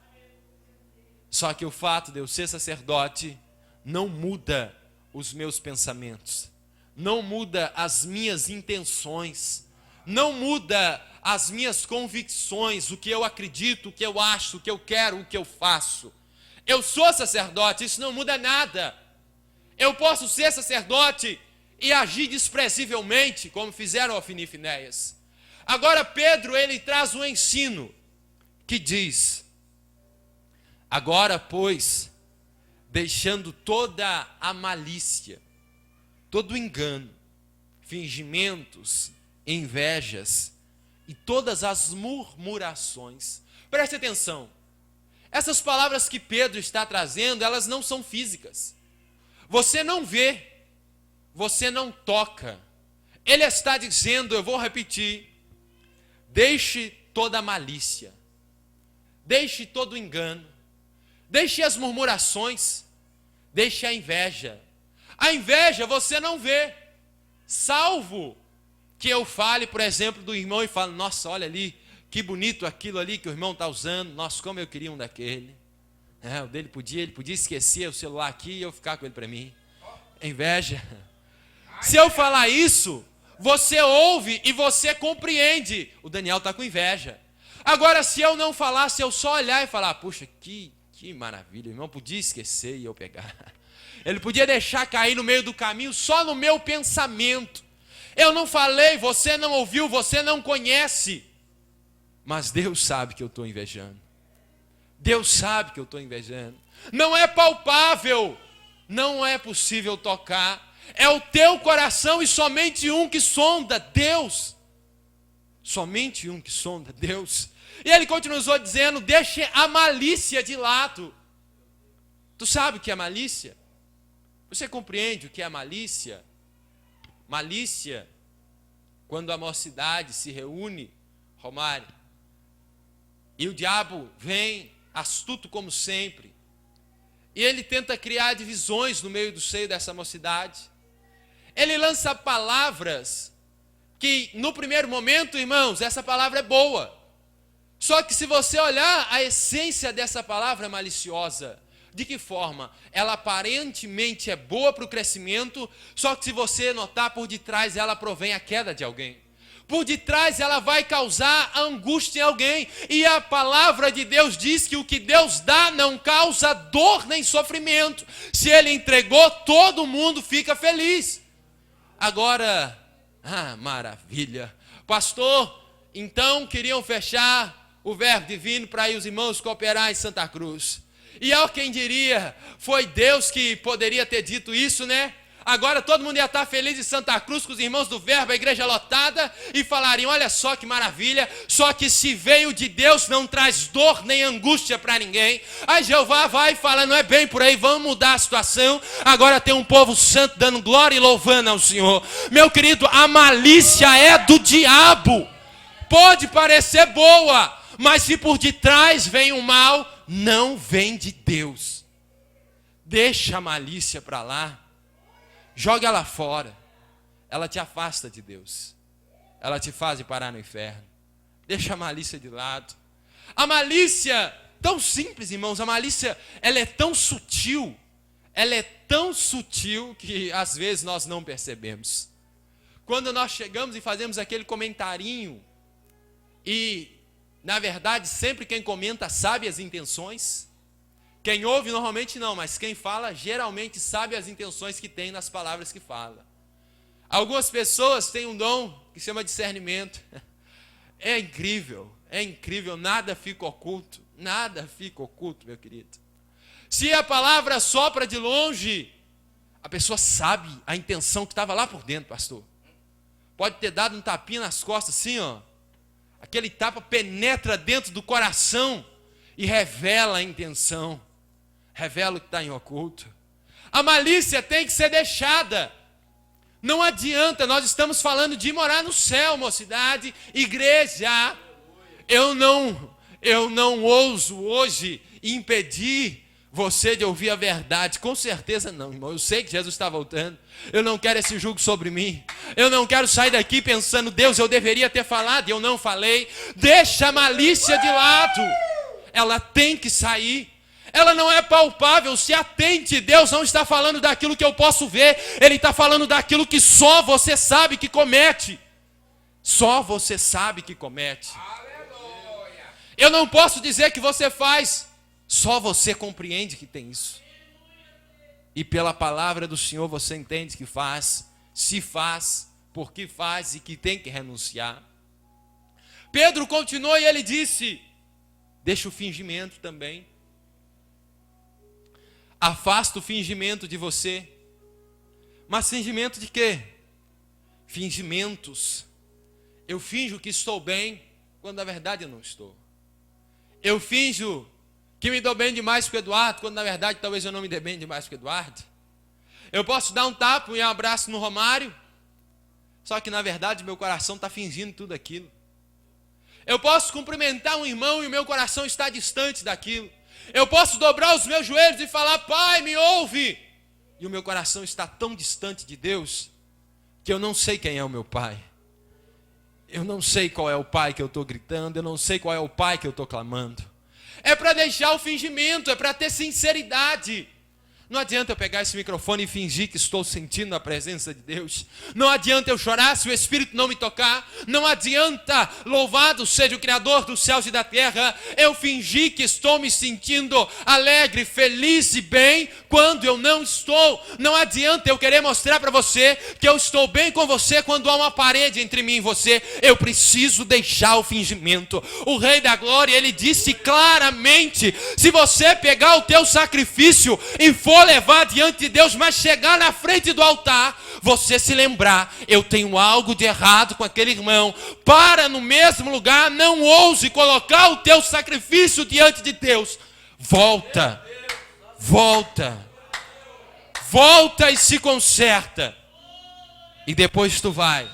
Só que o fato de eu ser sacerdote não muda os meus pensamentos, não muda as minhas intenções, não muda as minhas convicções, o que eu acredito, o que eu acho, o que eu quero, o que eu faço. Eu sou sacerdote, isso não muda nada. Eu posso ser sacerdote e agir desprezivelmente, como fizeram Ofni e Finéias. Agora Pedro, ele traz um ensino que diz: agora, pois, deixando toda a malícia, todo o engano, fingimentos, invejas e todas as murmurações. Preste atenção. Essas palavras que Pedro está trazendo, elas não são físicas. Você não vê, você não toca. Ele está dizendo, eu vou repetir: Deixe toda a malícia, deixe todo o engano, deixe as murmurações, deixe a inveja. A inveja você não vê, salvo que eu fale, por exemplo, do irmão e fale, nossa, olha ali, que bonito aquilo ali que o irmão está usando, nossa, como eu queria um daquele. O dele ele podia esquecer o celular aqui e eu ficar com ele para mim. Inveja. Se eu falar isso, você ouve e você compreende. O Daniel está com inveja. Agora, se eu não falar, se eu só olhar e falar, puxa, que maravilha, o irmão podia esquecer e eu pegar. Ele podia deixar cair no meio do caminho só no meu pensamento. Eu não falei, você não ouviu, você não conhece. Mas Deus sabe que eu estou invejando. Deus sabe que eu estou invejando. Não é palpável, não é possível tocar. É o teu coração e somente um que sonda, Deus. Somente um que sonda, Deus. E ele continuou dizendo, deixe a malícia de lado. Tu sabe o que é malícia? Você compreende o que é malícia? Malícia, quando a mocidade se reúne, Romário, e o diabo vem, astuto como sempre, e ele tenta criar divisões no meio do seio dessa mocidade. Ele lança palavras que, no primeiro momento, irmãos, essa palavra é boa. Só que se você olhar, a essência dessa palavra é maliciosa. De que forma? Ela aparentemente é boa para o crescimento, só que se você notar, por detrás ela provém a queda de alguém. Por detrás ela vai causar angústia em alguém. E a palavra de Deus diz que o que Deus dá não causa dor nem sofrimento. Se Ele entregou, todo mundo fica feliz. Agora, maravilha. Pastor, então queriam fechar o verbo divino para ir os irmãos cooperar em Santa Cruz. E há quem diria, foi Deus que poderia ter dito isso, né? Agora todo mundo ia estar feliz em Santa Cruz com os irmãos do Verbo, a igreja lotada, e falariam, olha só que maravilha, só que se veio de Deus não traz dor nem angústia para ninguém. Aí Jeová vai e fala, não é bem por aí, vamos mudar a situação, agora tem um povo santo dando glória e louvando ao Senhor. Meu querido, a malícia é do diabo, pode parecer boa, mas se por detrás vem o mal, não vem de Deus. Deixa a malícia para lá. Joga ela fora. Ela te afasta de Deus. Ela te faz ir parar no inferno. Deixa a malícia de lado. A malícia, tão simples, irmãos, a malícia, ela é tão sutil. Ela é tão sutil que às vezes nós não percebemos. Quando nós chegamos e fazemos aquele comentarinho, e na verdade sempre quem comenta sabe as intenções. Quem ouve normalmente não, mas quem fala geralmente sabe as intenções que tem nas palavras que fala. Algumas pessoas têm um dom que se chama discernimento. É incrível, nada fica oculto, meu querido. Se a palavra sopra de longe, a pessoa sabe a intenção que estava lá por dentro, pastor. Pode ter dado um tapinha nas costas assim, ó. Aquele tapa penetra dentro do coração e revela a intenção. Revela o que está em oculto. A malícia tem que ser deixada. Não adianta, nós estamos falando de morar no céu, mocidade, igreja. Eu não ouso hoje impedir você de ouvir a verdade. Com certeza não, irmão. Eu sei que Jesus está voltando. Eu não quero esse jugo sobre mim. Eu não quero sair daqui pensando, Deus, eu deveria ter falado e eu não falei. Deixa a malícia de lado. Ela tem que sair. Ela não é palpável, se atente, Deus não está falando daquilo que eu posso ver, Ele está falando daquilo que só você sabe que comete. Só você sabe que comete. Aleluia. Eu não posso dizer que você faz, só você compreende que tem isso. E pela palavra do Senhor você entende que faz, se faz, por que faz e que tem que renunciar. Pedro continuou e ele disse, deixa o fingimento também. Afasta o fingimento de você. Mas fingimento de quê? Fingimentos. Eu finjo que estou bem, quando na verdade eu não estou. Eu finjo que me dou bem demais com o Eduardo, quando na verdade talvez eu não me dê bem demais com o Eduardo. Eu posso dar um tapa e um abraço no Romário, só que na verdade meu coração está fingindo tudo aquilo. Eu posso cumprimentar um irmão e o meu coração está distante daquilo. Eu posso dobrar os meus joelhos e falar: Pai, me ouve. E o meu coração está tão distante de Deus que eu não sei quem é o meu Pai. Eu não sei qual é o Pai que eu estou gritando, eu não sei qual é o Pai que eu estou clamando. É para deixar o fingimento, é para ter sinceridade. Não adianta eu pegar esse microfone e fingir que estou sentindo a presença de Deus. Não adianta eu chorar se o Espírito não me tocar. Não adianta, louvado seja o Criador dos céus e da terra, eu fingir que estou me sentindo alegre, feliz e bem, quando eu não estou. Não adianta eu querer mostrar para você que eu estou bem com você, quando há uma parede entre mim e você. Eu preciso deixar o fingimento. O Rei da Glória, ele disse claramente: se você pegar o teu sacrifício e for levar diante de Deus, mas chegar na frente do altar, você se lembrar: eu tenho algo de errado com aquele irmão, para no mesmo lugar, não ouse colocar o teu sacrifício diante de Deus. Volta e se conserta, e depois tu vai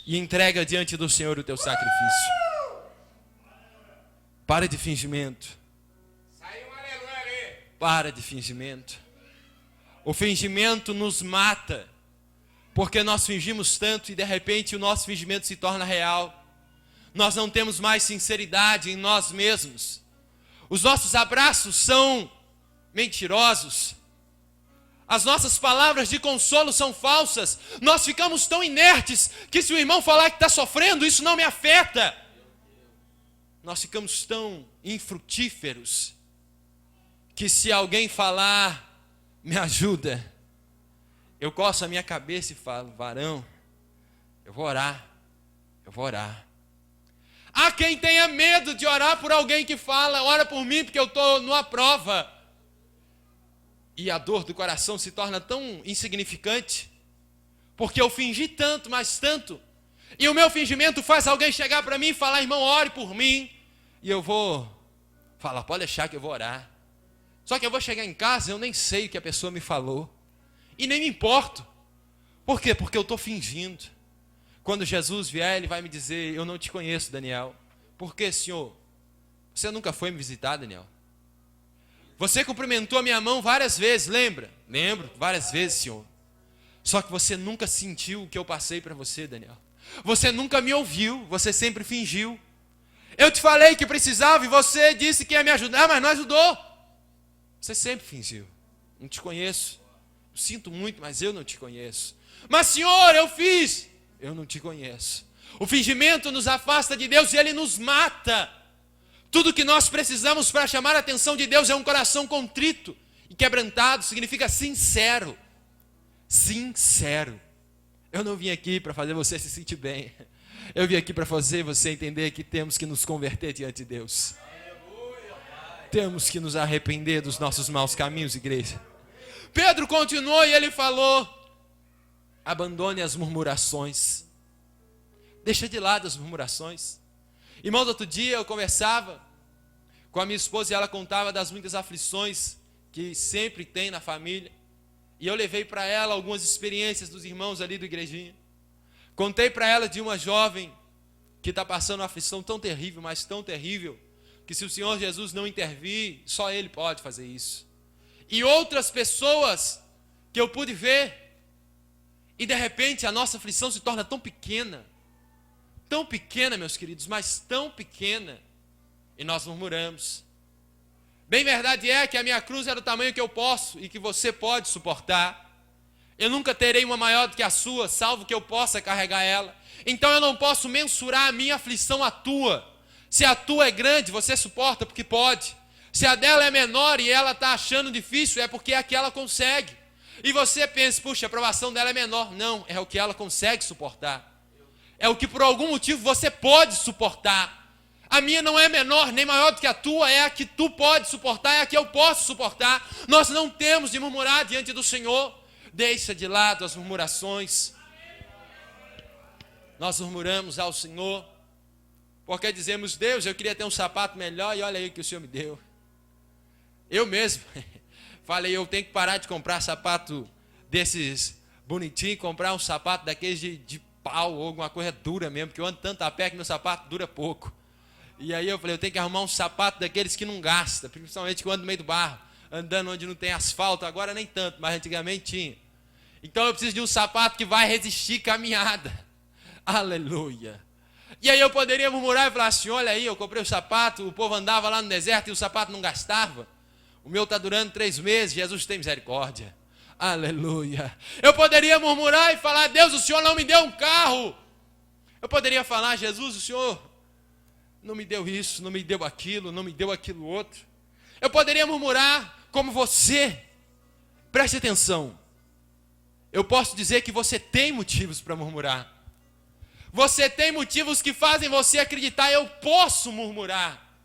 e entrega diante do Senhor o teu sacrifício. Para de fingimento. Para de fingimento. O fingimento nos mata, porque nós fingimos tanto e de repente o nosso fingimento se torna real. Nós não temos mais sinceridade em nós mesmos. Os nossos abraços são mentirosos. As nossas palavras de consolo são falsas. Nós ficamos tão inertes que se o irmão falar que está sofrendo, isso não me afeta. Nós ficamos tão infrutíferos que se alguém falar: me ajuda, eu coço a minha cabeça e falo: varão, eu vou orar. Há quem tenha medo de orar por alguém que fala: ora por mim porque eu estou numa prova. E a dor do coração se torna tão insignificante, porque eu fingi tanto, mas tanto, e o meu fingimento faz alguém chegar para mim e falar: irmão, ore por mim. E eu vou falar: pode deixar que eu vou orar. Só que eu vou chegar em casa e eu nem sei o que a pessoa me falou. E nem me importo. Por quê? Porque eu estou fingindo. Quando Jesus vier, ele vai me dizer: eu não te conheço, Daniel. Por quê, Senhor? Você nunca foi me visitar, Daniel. Você cumprimentou a minha mão várias vezes, lembra? Lembro, várias vezes, Senhor. Só que você nunca sentiu o que eu passei para você, Daniel. Você nunca me ouviu, você sempre fingiu. Eu te falei que precisava e você disse que ia me ajudar, mas não ajudou. Você sempre fingiu. Não te conheço. Sinto muito, mas eu não te conheço. Mas, Senhor, eu fiz. Eu não te conheço. O fingimento nos afasta de Deus e ele nos mata. Tudo que nós precisamos para chamar a atenção de Deus é um coração contrito e quebrantado. Significa sincero. Sincero. Eu não vim aqui para fazer você se sentir bem. Eu vim aqui para fazer você entender que temos que nos converter diante de Deus. Temos que nos arrepender dos nossos maus caminhos, igreja. Pedro continuou e ele falou: abandone as murmurações. Deixa de lado as murmurações. Irmãos, outro dia eu conversava com a minha esposa e ela contava das muitas aflições que sempre tem na família. E eu levei para ela algumas experiências dos irmãos ali do igrejinha. Contei para ela de uma jovem que está passando uma aflição tão terrível, mas tão terrível, que se o Senhor Jesus não intervir, só Ele pode fazer isso. E outras pessoas que eu pude ver, e de repente a nossa aflição se torna tão pequena, meus queridos, mas tão pequena, e nós murmuramos. Bem verdade é que a minha cruz é do tamanho que eu posso e que você pode suportar. Eu nunca terei uma maior do que a sua, salvo que eu possa carregar ela. Então eu não posso mensurar a minha aflição à tua. Se a tua é grande, você suporta porque pode. Se a dela é menor e ela está achando difícil, é porque é a que ela consegue. E você pensa: puxa, a provação dela é menor. Não, é o que ela consegue suportar. É o que por algum motivo você pode suportar. A minha não é menor nem maior do que a tua, é a que tu pode suportar, é a que eu posso suportar. Nós não temos de murmurar diante do Senhor. Deixa de lado as murmurações. Nós murmuramos ao Senhor porque dizemos: Deus, eu queria ter um sapato melhor e olha aí o que o Senhor me deu. Eu mesmo falei: eu tenho que parar de comprar sapato desses bonitinhos, comprar um sapato daqueles de pau ou alguma coisa dura mesmo, porque eu ando tanto a pé que meu sapato dura pouco. E aí eu falei, eu tenho que arrumar um sapato daqueles que não gasta, principalmente quando no meio do barro, andando onde não tem asfalto, agora nem tanto, mas antigamente tinha. Então eu preciso de um sapato que vai resistir caminhada. Aleluia. E aí eu poderia murmurar e falar assim, olha aí, eu comprei o sapato, o povo andava lá no deserto e o sapato não gastava. O meu está durando 3 meses, Jesus tem misericórdia. Aleluia. Eu poderia murmurar e falar, Deus, o Senhor não me deu um carro. Eu poderia falar, Jesus, o Senhor não me deu isso, não me deu aquilo, não me deu aquilo outro. Eu poderia murmurar como você. Preste atenção. Eu posso dizer que você tem motivos para murmurar. Você tem motivos que fazem você acreditar, eu posso murmurar.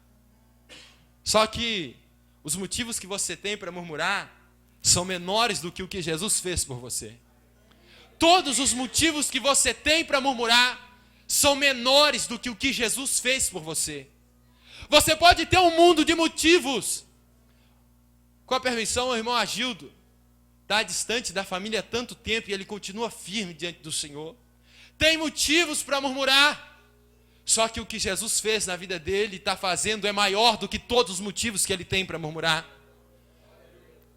Só que os motivos que você tem para murmurar são menores do que o que Jesus fez por você. Todos os motivos que você tem para murmurar são menores do que o que Jesus fez por você. Você pode ter um mundo de motivos. Com a permissão, o irmão Agildo está distante da família há tanto tempo e ele continua firme diante do Senhor. Tem motivos para murmurar. Só que o que Jesus fez na vida dele, está fazendo, é maior do que todos os motivos que ele tem para murmurar.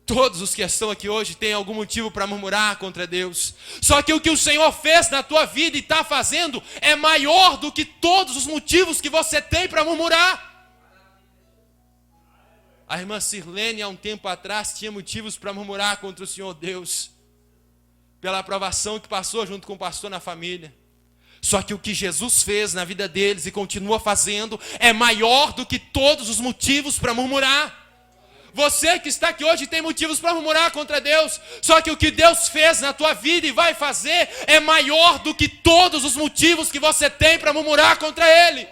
Todos os que estão aqui hoje têm algum motivo para murmurar contra Deus. Só que o que o Senhor fez na tua vida e está fazendo é maior do que todos os motivos que você tem para murmurar. A irmã Sirlene, há um tempo atrás, tinha motivos para murmurar contra o Senhor Deus, pela aprovação que passou junto com o pastor na família. Só que o que Jesus fez na vida deles e continua fazendo é maior do que todos os motivos para murmurar. Você que está aqui hoje tem motivos para murmurar contra Deus, só que o que Deus fez na tua vida e vai fazer é maior do que todos os motivos que você tem para murmurar contra Ele.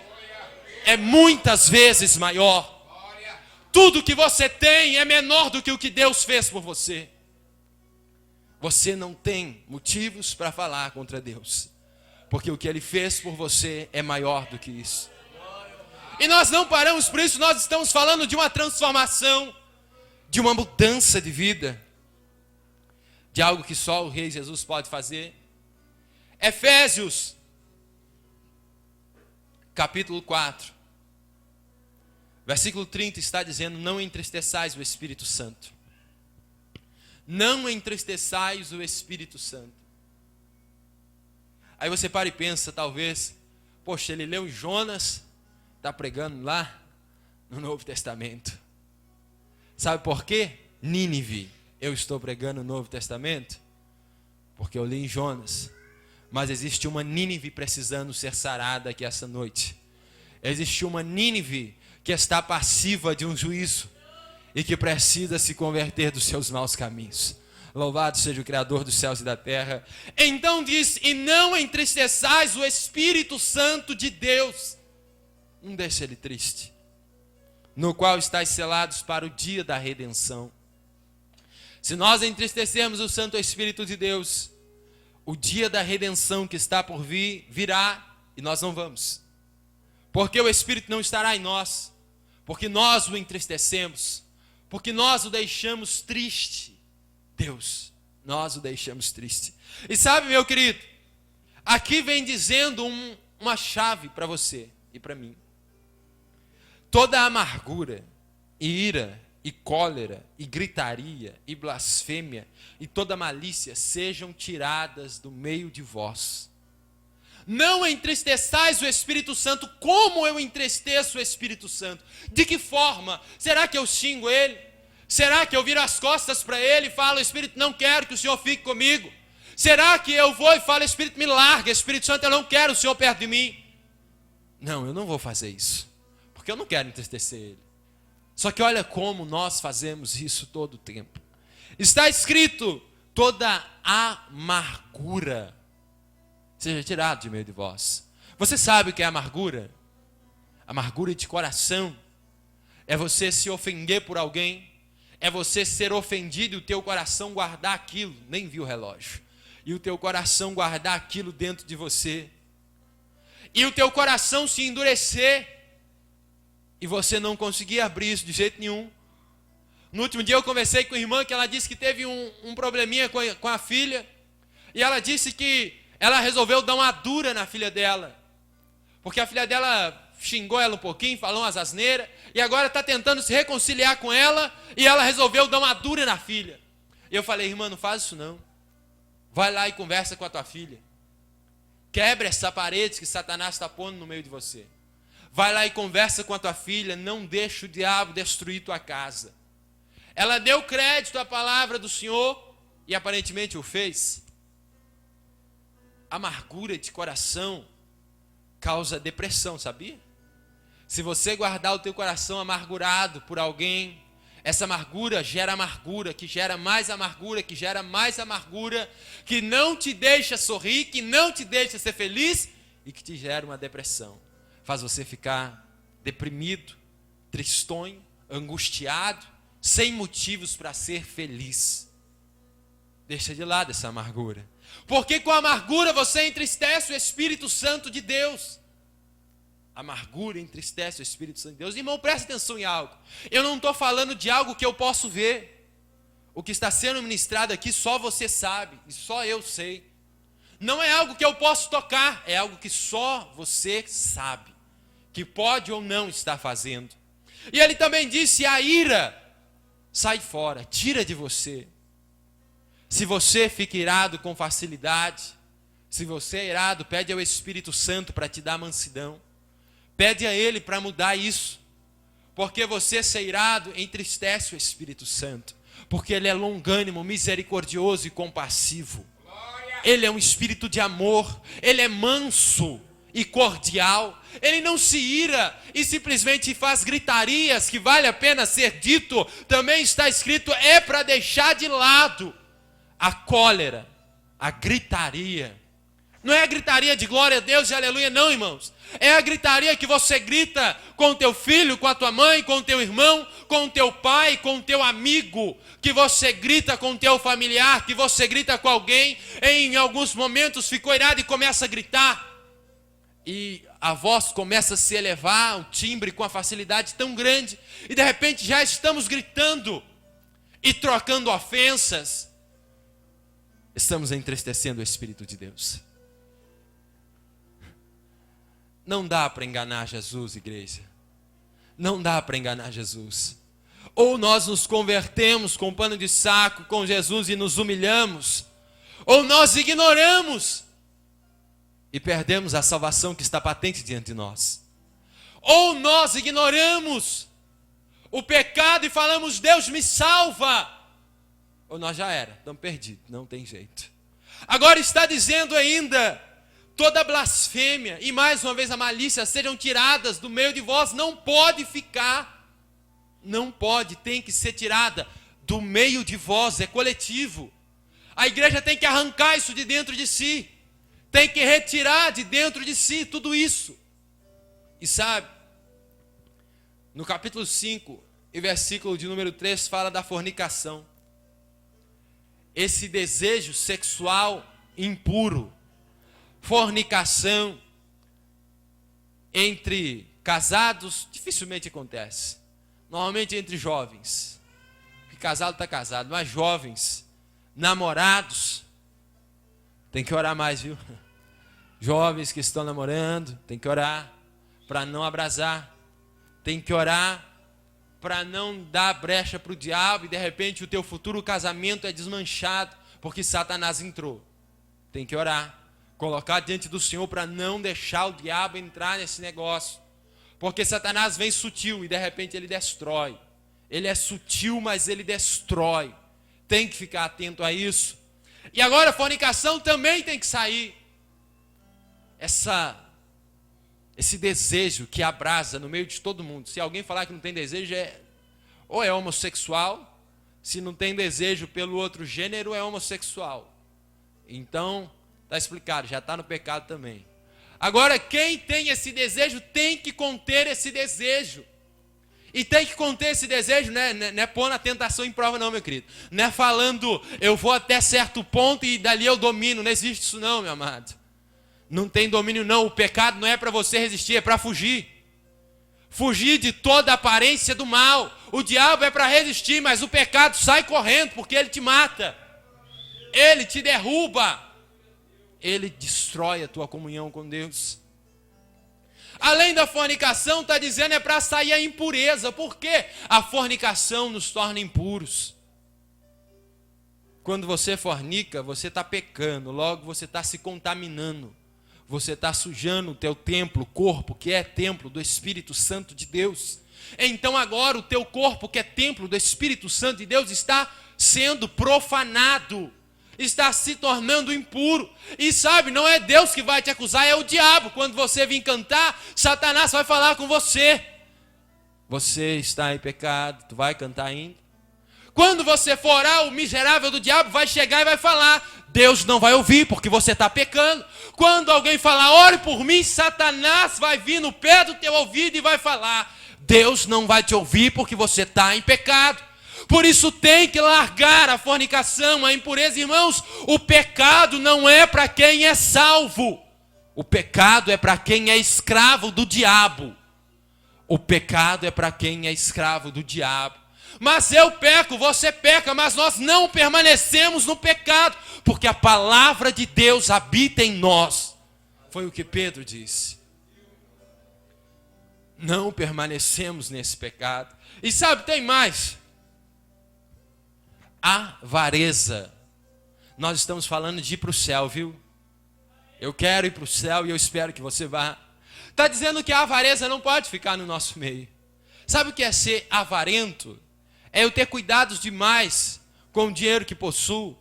É muitas vezes maior. Tudo que você tem é menor do que o que Deus fez por você. Você não tem motivos para falar contra Deus, porque o que Ele fez por você é maior do que isso. E nós não paramos por isso, nós estamos falando de uma transformação, de uma mudança de vida, de algo que só o Rei Jesus pode fazer. Efésios, capítulo 4, versículo 30 está dizendo, não entristeçais o Espírito Santo. Não entristeçais o Espírito Santo. Aí você para e pensa, talvez, poxa, ele leu Jonas, está pregando lá no Novo Testamento. Sabe por quê? Nínive, eu estou pregando no Novo Testamento, porque eu li em Jonas. Mas existe uma Nínive precisando ser sarada aqui essa noite. Existe uma Nínive que está passiva de um juízo e que precisa se converter dos seus maus caminhos. Louvado seja o Criador dos céus e da terra. Então diz, e não entristeçais o Espírito Santo de Deus. Não deixe ele triste. No qual estáis selados para o dia da redenção. Se nós entristecermos o Santo Espírito de Deus, o dia da redenção que está por vir, virá e nós não vamos. Porque o Espírito não estará em nós. Porque nós o entristecemos. Porque nós o deixamos triste. Deus, nós o deixamos triste. E sabe, meu querido, aqui vem dizendo uma chave para você e para mim. Toda amargura, e ira, e cólera, e gritaria, e blasfêmia, e toda malícia sejam tiradas do meio de vós. Não entristeçais o Espírito Santo. Como eu entristeço o Espírito Santo? De que forma? Será que eu xingo ele? Será que eu viro as costas para ele e falo, Espírito, não quero que o Senhor fique comigo? Será que eu vou e falo, Espírito, me larga, Espírito Santo, eu não quero o Senhor perto de mim? Não, eu não vou fazer isso, porque eu não quero entristecer ele. Só que olha como nós fazemos isso todo o tempo. Está escrito, toda amargura seja tirada de meio de vós. Você sabe o que é amargura? Amargura de coração é você se ofender por alguém, é você ser ofendido e o teu coração guardar aquilo, nem viu o relógio, e o teu coração guardar aquilo dentro de você, e o teu coração se endurecer, e você não conseguir abrir isso de jeito nenhum. No último dia eu conversei com a irmã que ela disse que teve um probleminha com a filha, e ela disse que ela resolveu dar uma dura na filha dela, porque a filha dela xingou ela um pouquinho, falou umas asneiras, e agora está tentando se reconciliar com ela, e ela resolveu dar uma dura na filha. E eu falei, irmã, não faz isso não. Vai lá e conversa com a tua filha. Quebra essa parede que Satanás está pondo no meio de você. Vai lá e conversa com a tua filha, não deixa o diabo destruir tua casa. Ela deu crédito à palavra do Senhor, e aparentemente o fez. Amargura de coração causa depressão, sabia? Se você guardar o teu coração amargurado por alguém, essa amargura, que gera mais amargura, que gera mais amargura, que não te deixa sorrir, que não te deixa ser feliz e que te gera uma depressão. Faz você ficar deprimido, tristonho, angustiado, sem motivos para ser feliz. Deixa de lado essa amargura. Porque com a amargura você entristece o Espírito Santo de Deus. A amargura entristece o Espírito Santo de Deus. Irmão, preste atenção em algo. Eu não estou falando de algo que eu posso ver. O que está sendo ministrado aqui só você sabe, e só eu sei. Não é algo que eu posso tocar, é algo que só você sabe, que pode ou não estar fazendo. E ele também disse, a ira, sai fora, tira de você. Se você fica irado com facilidade, se você é irado, pede ao Espírito Santo para te dar mansidão. Pede a Ele para mudar isso. Porque você ser irado entristece o Espírito Santo. Porque Ele é longânimo, misericordioso e compassivo. Ele é um espírito de amor. Ele é manso e cordial. Ele não se ira e simplesmente faz gritarias que vale a pena ser dito. Também está escrito, é para deixar de lado a cólera, a gritaria. Não é a gritaria de glória a Deus e aleluia, não, irmãos. É a gritaria que você grita com o teu filho, com a tua mãe, com o teu irmão, com o teu pai, com o teu amigo. Que você grita com o teu familiar, que você grita com alguém. Em alguns momentos ficou irado e começa a gritar. E a voz começa a se elevar, o timbre com a facilidade tão grande. E de repente já estamos gritando e trocando ofensas. Estamos entristecendo o Espírito de Deus. Não dá para enganar Jesus, igreja. Não dá para enganar Jesus. Ou nós nos convertemos com pano de saco com Jesus e nos humilhamos, ou nós ignoramos e perdemos a salvação que está patente diante de nós. Ou nós ignoramos o pecado e falamos, Deus me salva. Ou nós já era, estamos perdidos, não tem jeito. Agora está dizendo ainda, toda blasfêmia e mais uma vez a malícia sejam tiradas do meio de vós. Não pode ficar, não pode, tem que ser tirada do meio de vós, é coletivo. A igreja tem que arrancar isso de dentro de si, tem que retirar de dentro de si tudo isso. E sabe, no capítulo 5 e versículo de número 3 fala da fornicação. Esse desejo sexual impuro, fornicação entre casados dificilmente acontece. Normalmente entre jovens. Porque casado está casado, mas jovens, namorados, tem que orar mais, viu? Jovens que estão namorando, tem que orar para não abrasar. Tem que orar para não dar brecha para o diabo e de repente o teu futuro casamento é desmanchado porque Satanás entrou. Tem que orar. Colocar diante do Senhor para não deixar o diabo entrar nesse negócio. Porque Satanás vem sutil e de repente ele destrói. Ele é sutil, mas ele destrói. Tem que ficar atento a isso. E agora a fornicação também tem que sair. Esse desejo que abrasa no meio de todo mundo. Se alguém falar que não tem desejo, ou é homossexual. Se não tem desejo pelo outro gênero, é homossexual. Então, está explicado, já está no pecado também. Agora, quem tem esse desejo tem que conter esse desejo. E tem que conter esse desejo, não é pôr a tentação em prova não, meu querido. Não é falando, eu vou até certo ponto e dali eu domino. Não existe isso não, meu amado. Não tem domínio não. O pecado não é para você resistir, é para fugir. Fugir de toda a aparência do mal. O diabo é para resistir, mas o pecado sai correndo porque ele te mata. Ele te derruba. Ele destrói a tua comunhão com Deus. Além da fornicação, está dizendo é para sair a impureza. Por quê? A fornicação nos torna impuros. Quando você fornica, você está pecando, logo você está se contaminando. Você está sujando o teu templo, o corpo, que é templo do Espírito Santo de Deus. Então agora o teu corpo, que é templo do Espírito Santo de Deus, está sendo profanado. Está se tornando impuro. E sabe, não é Deus que vai te acusar, é o diabo. Quando você vir cantar, Satanás vai falar com você. Você está em pecado, tu vai cantar ainda? Quando você for orar, o miserável do diabo vai chegar e vai falar. Deus não vai ouvir, porque você está pecando. Quando alguém falar, ore por mim, Satanás vai vir no pé do teu ouvido e vai falar. Deus não vai te ouvir, porque você está em pecado. Por isso tem que largar a fornicação, a impureza. Irmãos, o pecado não é para quem é salvo. O pecado é para quem é escravo do diabo. O pecado é para quem é escravo do diabo. Mas eu peco, você peca, mas nós não permanecemos no pecado, porque a palavra de Deus habita em nós. Foi o que Pedro disse. Não permanecemos nesse pecado. E sabe, tem mais. Avareza. Nós estamos falando de ir para o céu, viu? Eu quero ir para o céu e eu espero que você vá. Está dizendo que a avareza não pode ficar no nosso meio. Sabe o que é ser avarento? É eu ter cuidados demais com o dinheiro que possuo.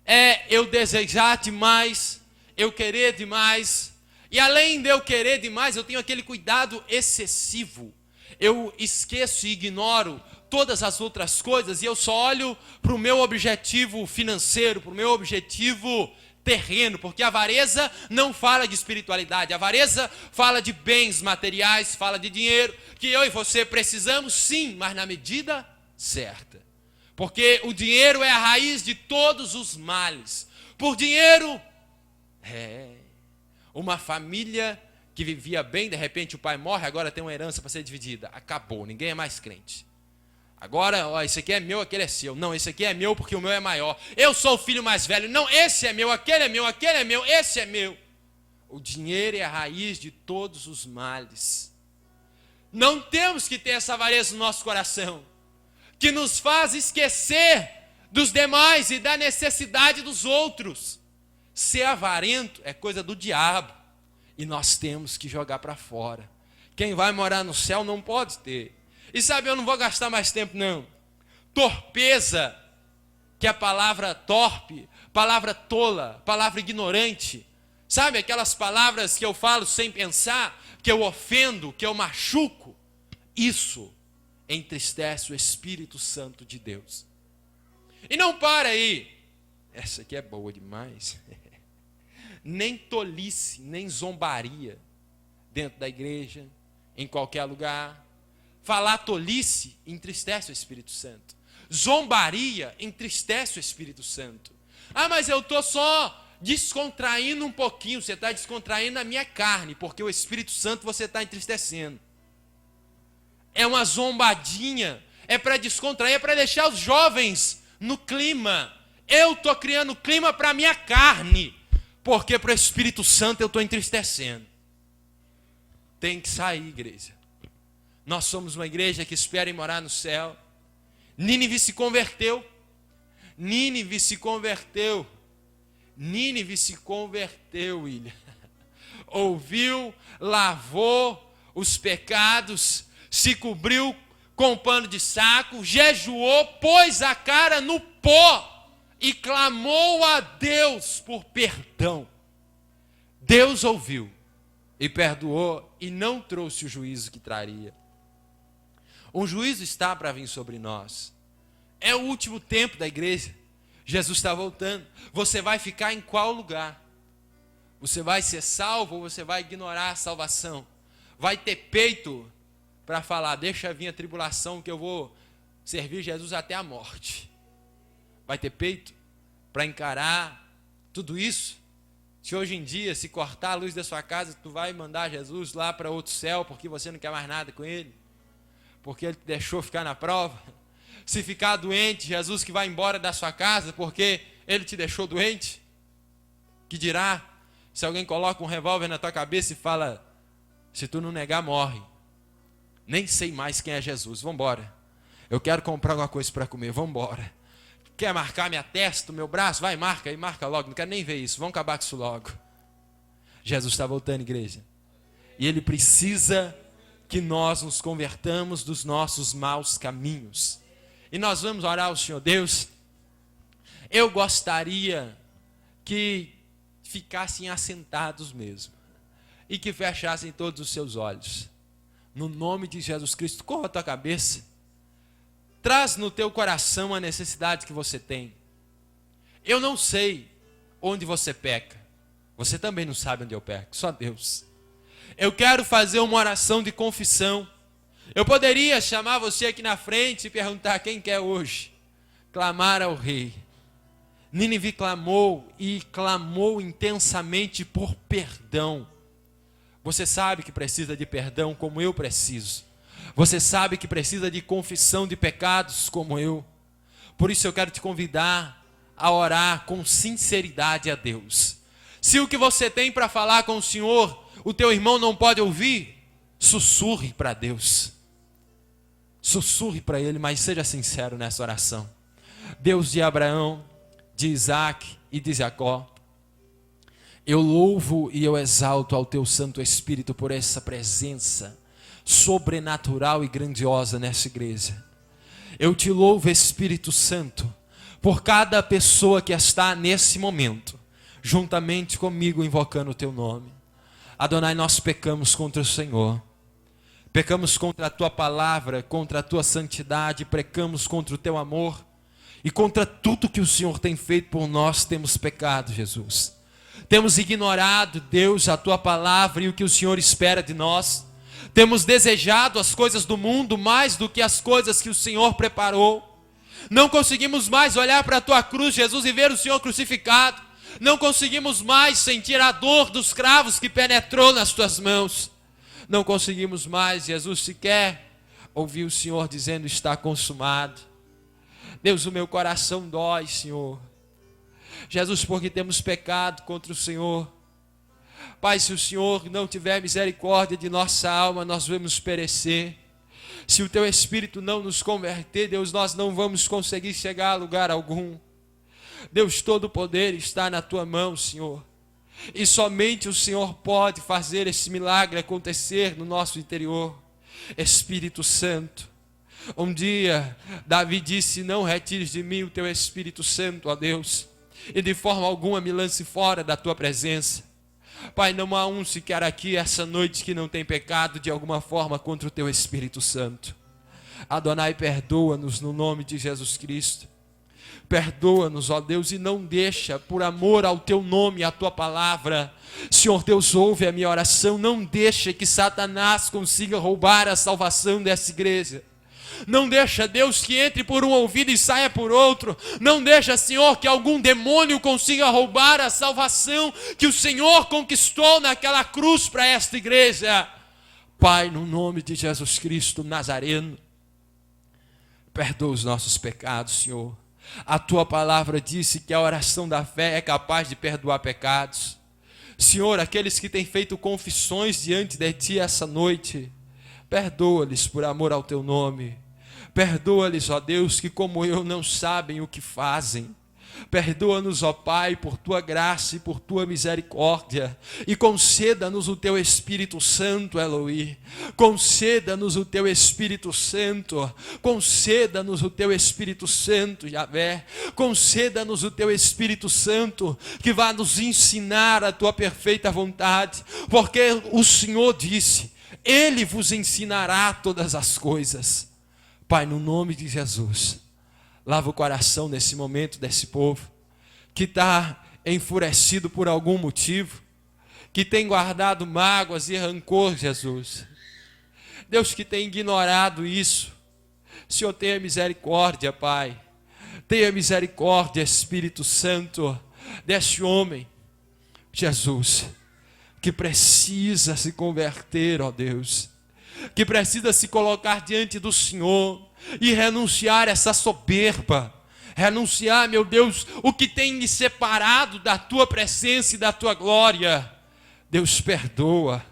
É eu desejar demais, eu querer demais. E além de eu querer demais, eu tenho aquele cuidado excessivo. Eu esqueço e ignoro todas as outras coisas e eu só olho para o meu objetivo financeiro, para o meu objetivo terreno, porque a avareza não fala de espiritualidade, a avareza fala de bens materiais, fala de dinheiro, que eu e você precisamos sim, mas na medida certa. Porque o dinheiro é a raiz de todos os males. Por dinheiro, uma família que vivia bem, de repente o pai morre, agora tem uma herança para ser dividida. Acabou, ninguém é mais crente. Agora, ó, esse aqui é meu, aquele é seu. Não, esse aqui é meu porque o meu é maior. Eu sou o filho mais velho. Não, esse é meu, aquele é meu, aquele é meu, esse é meu. O dinheiro é a raiz de todos os males. Não temos que ter essa avareza no nosso coração, que nos faz esquecer dos demais e da necessidade dos outros. Ser avarento é coisa do diabo e nós temos que jogar para fora. Quem vai morar no céu não pode ter. E sabe, eu não vou gastar mais tempo não. Torpeza, que é a palavra torpe, palavra tola, palavra ignorante. Sabe, aquelas palavras que eu falo sem pensar, que eu ofendo, que eu machuco. Isso entristece o Espírito Santo de Deus. E não para aí. Essa aqui é boa demais. Nem tolice, nem zombaria dentro da igreja, em qualquer lugar. Falar tolice entristece o Espírito Santo. Zombaria entristece o Espírito Santo. Ah, mas eu estou só descontraindo um pouquinho. Você está descontraindo a minha carne, porque o Espírito Santo você está entristecendo. É uma zombadinha, é para descontrair, é para deixar os jovens no clima. Eu estou criando clima para a minha carne, porque para o Espírito Santo eu estou entristecendo. Tem que sair, igreja. Nós somos uma igreja que espera em morar no céu. Nínive se converteu. Nínive se converteu. Nínive se converteu, William. Ouviu, lavou os pecados, se cobriu com pano de saco, jejuou, pôs a cara no pó e clamou a Deus por perdão. Deus ouviu e perdoou e não trouxe o juízo que traria. Um juízo está para vir sobre nós. É o último tempo da igreja. Jesus está voltando. Você vai ficar em qual lugar? Você vai ser salvo ou você vai ignorar a salvação? Vai ter peito para falar, deixa vir a tribulação que eu vou servir Jesus até a morte? Vai ter peito para encarar tudo isso? Se hoje em dia, se cortar a luz da sua casa, tu vai mandar Jesus lá para outro céu porque você não quer mais nada com ele? Porque ele te deixou ficar na prova? Se ficar doente, Jesus que vai embora da sua casa porque ele te deixou doente? Que dirá se alguém coloca um revólver na tua cabeça e fala, Se tu não negar, morre. Nem sei mais quem é Jesus. Vamos embora. Eu quero comprar alguma coisa para comer. Vamos embora. Quer marcar minha testa, meu braço? Vai, marca aí, marca logo. Não quero nem ver isso. Vamos acabar com isso logo. Jesus está voltando, igreja. E Ele precisa que nós nos convertamos dos nossos maus caminhos. E nós vamos orar ao Senhor. Deus, eu gostaria que ficassem assentados mesmo. E que fechassem todos os seus olhos. No nome de Jesus Cristo, corra a tua cabeça. Traz no teu coração a necessidade que você tem. Eu não sei onde você peca. Você também não sabe onde eu peco, só Deus. Eu quero fazer uma oração de confissão. Eu poderia chamar você aqui na frente e perguntar quem quer hoje clamar ao Rei. Nínive clamou e clamou intensamente por perdão. Você sabe que precisa de perdão como eu preciso. Você sabe que precisa de confissão de pecados como eu. Por isso eu quero te convidar a orar com sinceridade a Deus. Se o que você tem para falar com o Senhor, o teu irmão não pode ouvir, sussurre para Deus. Sussurre para Ele, mas seja sincero nessa oração. Deus de Abraão, de Isaac e de Jacó, eu louvo e eu exalto ao teu Santo Espírito por essa presença sobrenatural e grandiosa nessa igreja. Eu te louvo, Espírito Santo, por cada pessoa que está nesse momento, juntamente comigo invocando o teu nome. Adonai, nós pecamos contra o Senhor. Pecamos contra a tua palavra, contra a tua santidade, pecamos contra o teu amor e contra tudo que o Senhor tem feito por nós, temos pecado, Jesus. Temos ignorado, Deus, a tua palavra e o que o Senhor espera de nós. Temos desejado as coisas do mundo mais do que as coisas que o Senhor preparou. Não conseguimos mais olhar para a tua cruz, Jesus, e ver o Senhor crucificado. Não conseguimos mais sentir a dor dos cravos que penetrou nas tuas mãos. Não conseguimos mais, Jesus, sequer ouvir o Senhor dizendo: está consumado. Deus, o meu coração dói, Senhor. Jesus, porque temos pecado contra o Senhor. Pai, se o Senhor não tiver misericórdia de nossa alma, nós vamos perecer. Se o teu Espírito não nos converter, Deus, nós não vamos conseguir chegar a lugar algum. Deus, todo o poder está na tua mão, Senhor. E somente o Senhor pode fazer esse milagre acontecer no nosso interior. Espírito Santo, um dia Davi disse: não retires de mim o teu Espírito Santo, ó Deus, e de forma alguma me lance fora da tua presença. Pai, não há um sequer aqui essa noite que não tem pecado de alguma forma contra o teu Espírito Santo. Adonai, perdoa-nos no nome de Jesus Cristo. Perdoa-nos, ó Deus, e não deixa, por amor ao teu nome, a tua palavra. Senhor Deus, ouve a minha oração. Não deixa que Satanás consiga roubar a salvação dessa igreja. Não deixa, Deus, que entre por um ouvido e saia por outro. Não deixa, Senhor, que algum demônio consiga roubar a salvação que o Senhor conquistou naquela cruz para esta igreja. Pai, no nome de Jesus Cristo Nazareno, perdoa os nossos pecados, Senhor. A tua palavra disse que a oração da fé é capaz de perdoar pecados. Senhor, aqueles que têm feito confissões diante de ti essa noite, perdoa-lhes por amor ao teu nome. Perdoa-lhes, ó Deus, que como eu não sabem o que fazem. Perdoa-nos, ó Pai, por tua graça e por tua misericórdia, e conceda-nos o teu Espírito Santo, Eloí. Conceda-nos o teu Espírito Santo. Conceda-nos o teu Espírito Santo, Yahvé. Conceda-nos o teu Espírito Santo, que vai nos ensinar a tua perfeita vontade, porque o Senhor disse: Ele vos ensinará todas as coisas. Pai, no nome de Jesus, lava o coração nesse momento desse povo que está enfurecido por algum motivo, que tem guardado mágoas e rancor, Jesus. Deus, que tem ignorado isso. Senhor, tenha misericórdia, Pai. Tenha misericórdia, Espírito Santo, desse homem, Jesus, que precisa se converter, ó Deus, que precisa se colocar diante do Senhor e renunciar essa soberba, renunciar, meu Deus, o que tem me separado da tua presença e da tua glória. Deus, perdoa,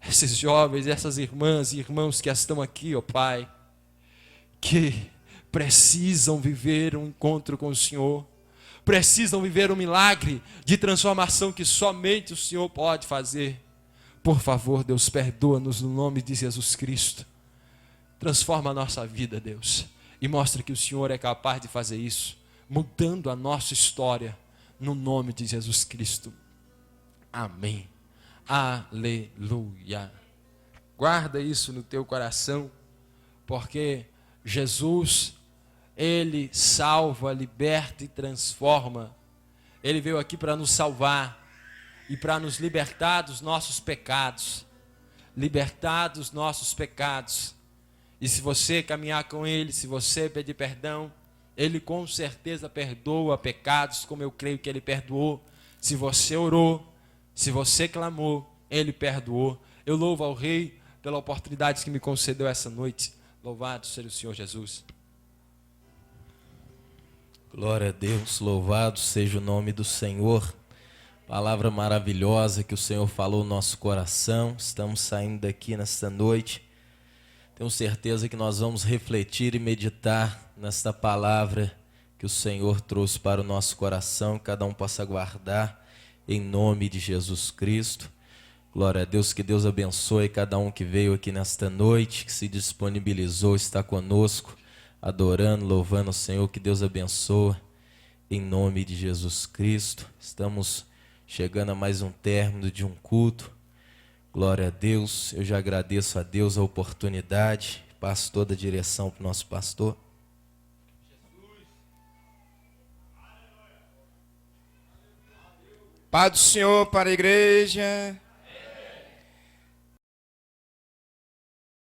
esses jovens, essas irmãs e irmãos que estão aqui, ó Pai, que precisam viver um encontro com o Senhor, precisam viver um milagre de transformação que somente o Senhor pode fazer. Por favor, Deus, perdoa-nos no nome de Jesus Cristo. Transforma a nossa vida, Deus, e mostra que o Senhor é capaz de fazer isso, mudando a nossa história, no nome de Jesus Cristo. Amém. Aleluia. Guarda isso no teu coração, porque Jesus, Ele salva, liberta e transforma. Ele veio aqui para nos salvar e para nos libertar dos nossos pecados. Libertar dos nossos pecados. E se você caminhar com Ele, se você pedir perdão, Ele com certeza perdoa pecados, como eu creio que Ele perdoou. Se você orou, se você clamou, Ele perdoou. Eu louvo ao Rei pela oportunidade que me concedeu essa noite. Louvado seja o Senhor Jesus. Glória a Deus, louvado seja o nome do Senhor. Palavra maravilhosa que o Senhor falou no nosso coração. Estamos saindo daqui nesta noite. Tenho certeza que nós vamos refletir e meditar nesta palavra que o Senhor trouxe para o nosso coração. Cada um possa guardar em nome de Jesus Cristo. Glória a Deus, que Deus abençoe cada um que veio aqui nesta noite, que se disponibilizou, está conosco, adorando, louvando o Senhor. Que Deus abençoe em nome de Jesus Cristo. Estamos chegando a mais um término de um culto. Glória a Deus. Eu já agradeço a Deus a oportunidade. Passo toda a direção para o nosso pastor. Paz do Senhor para a igreja.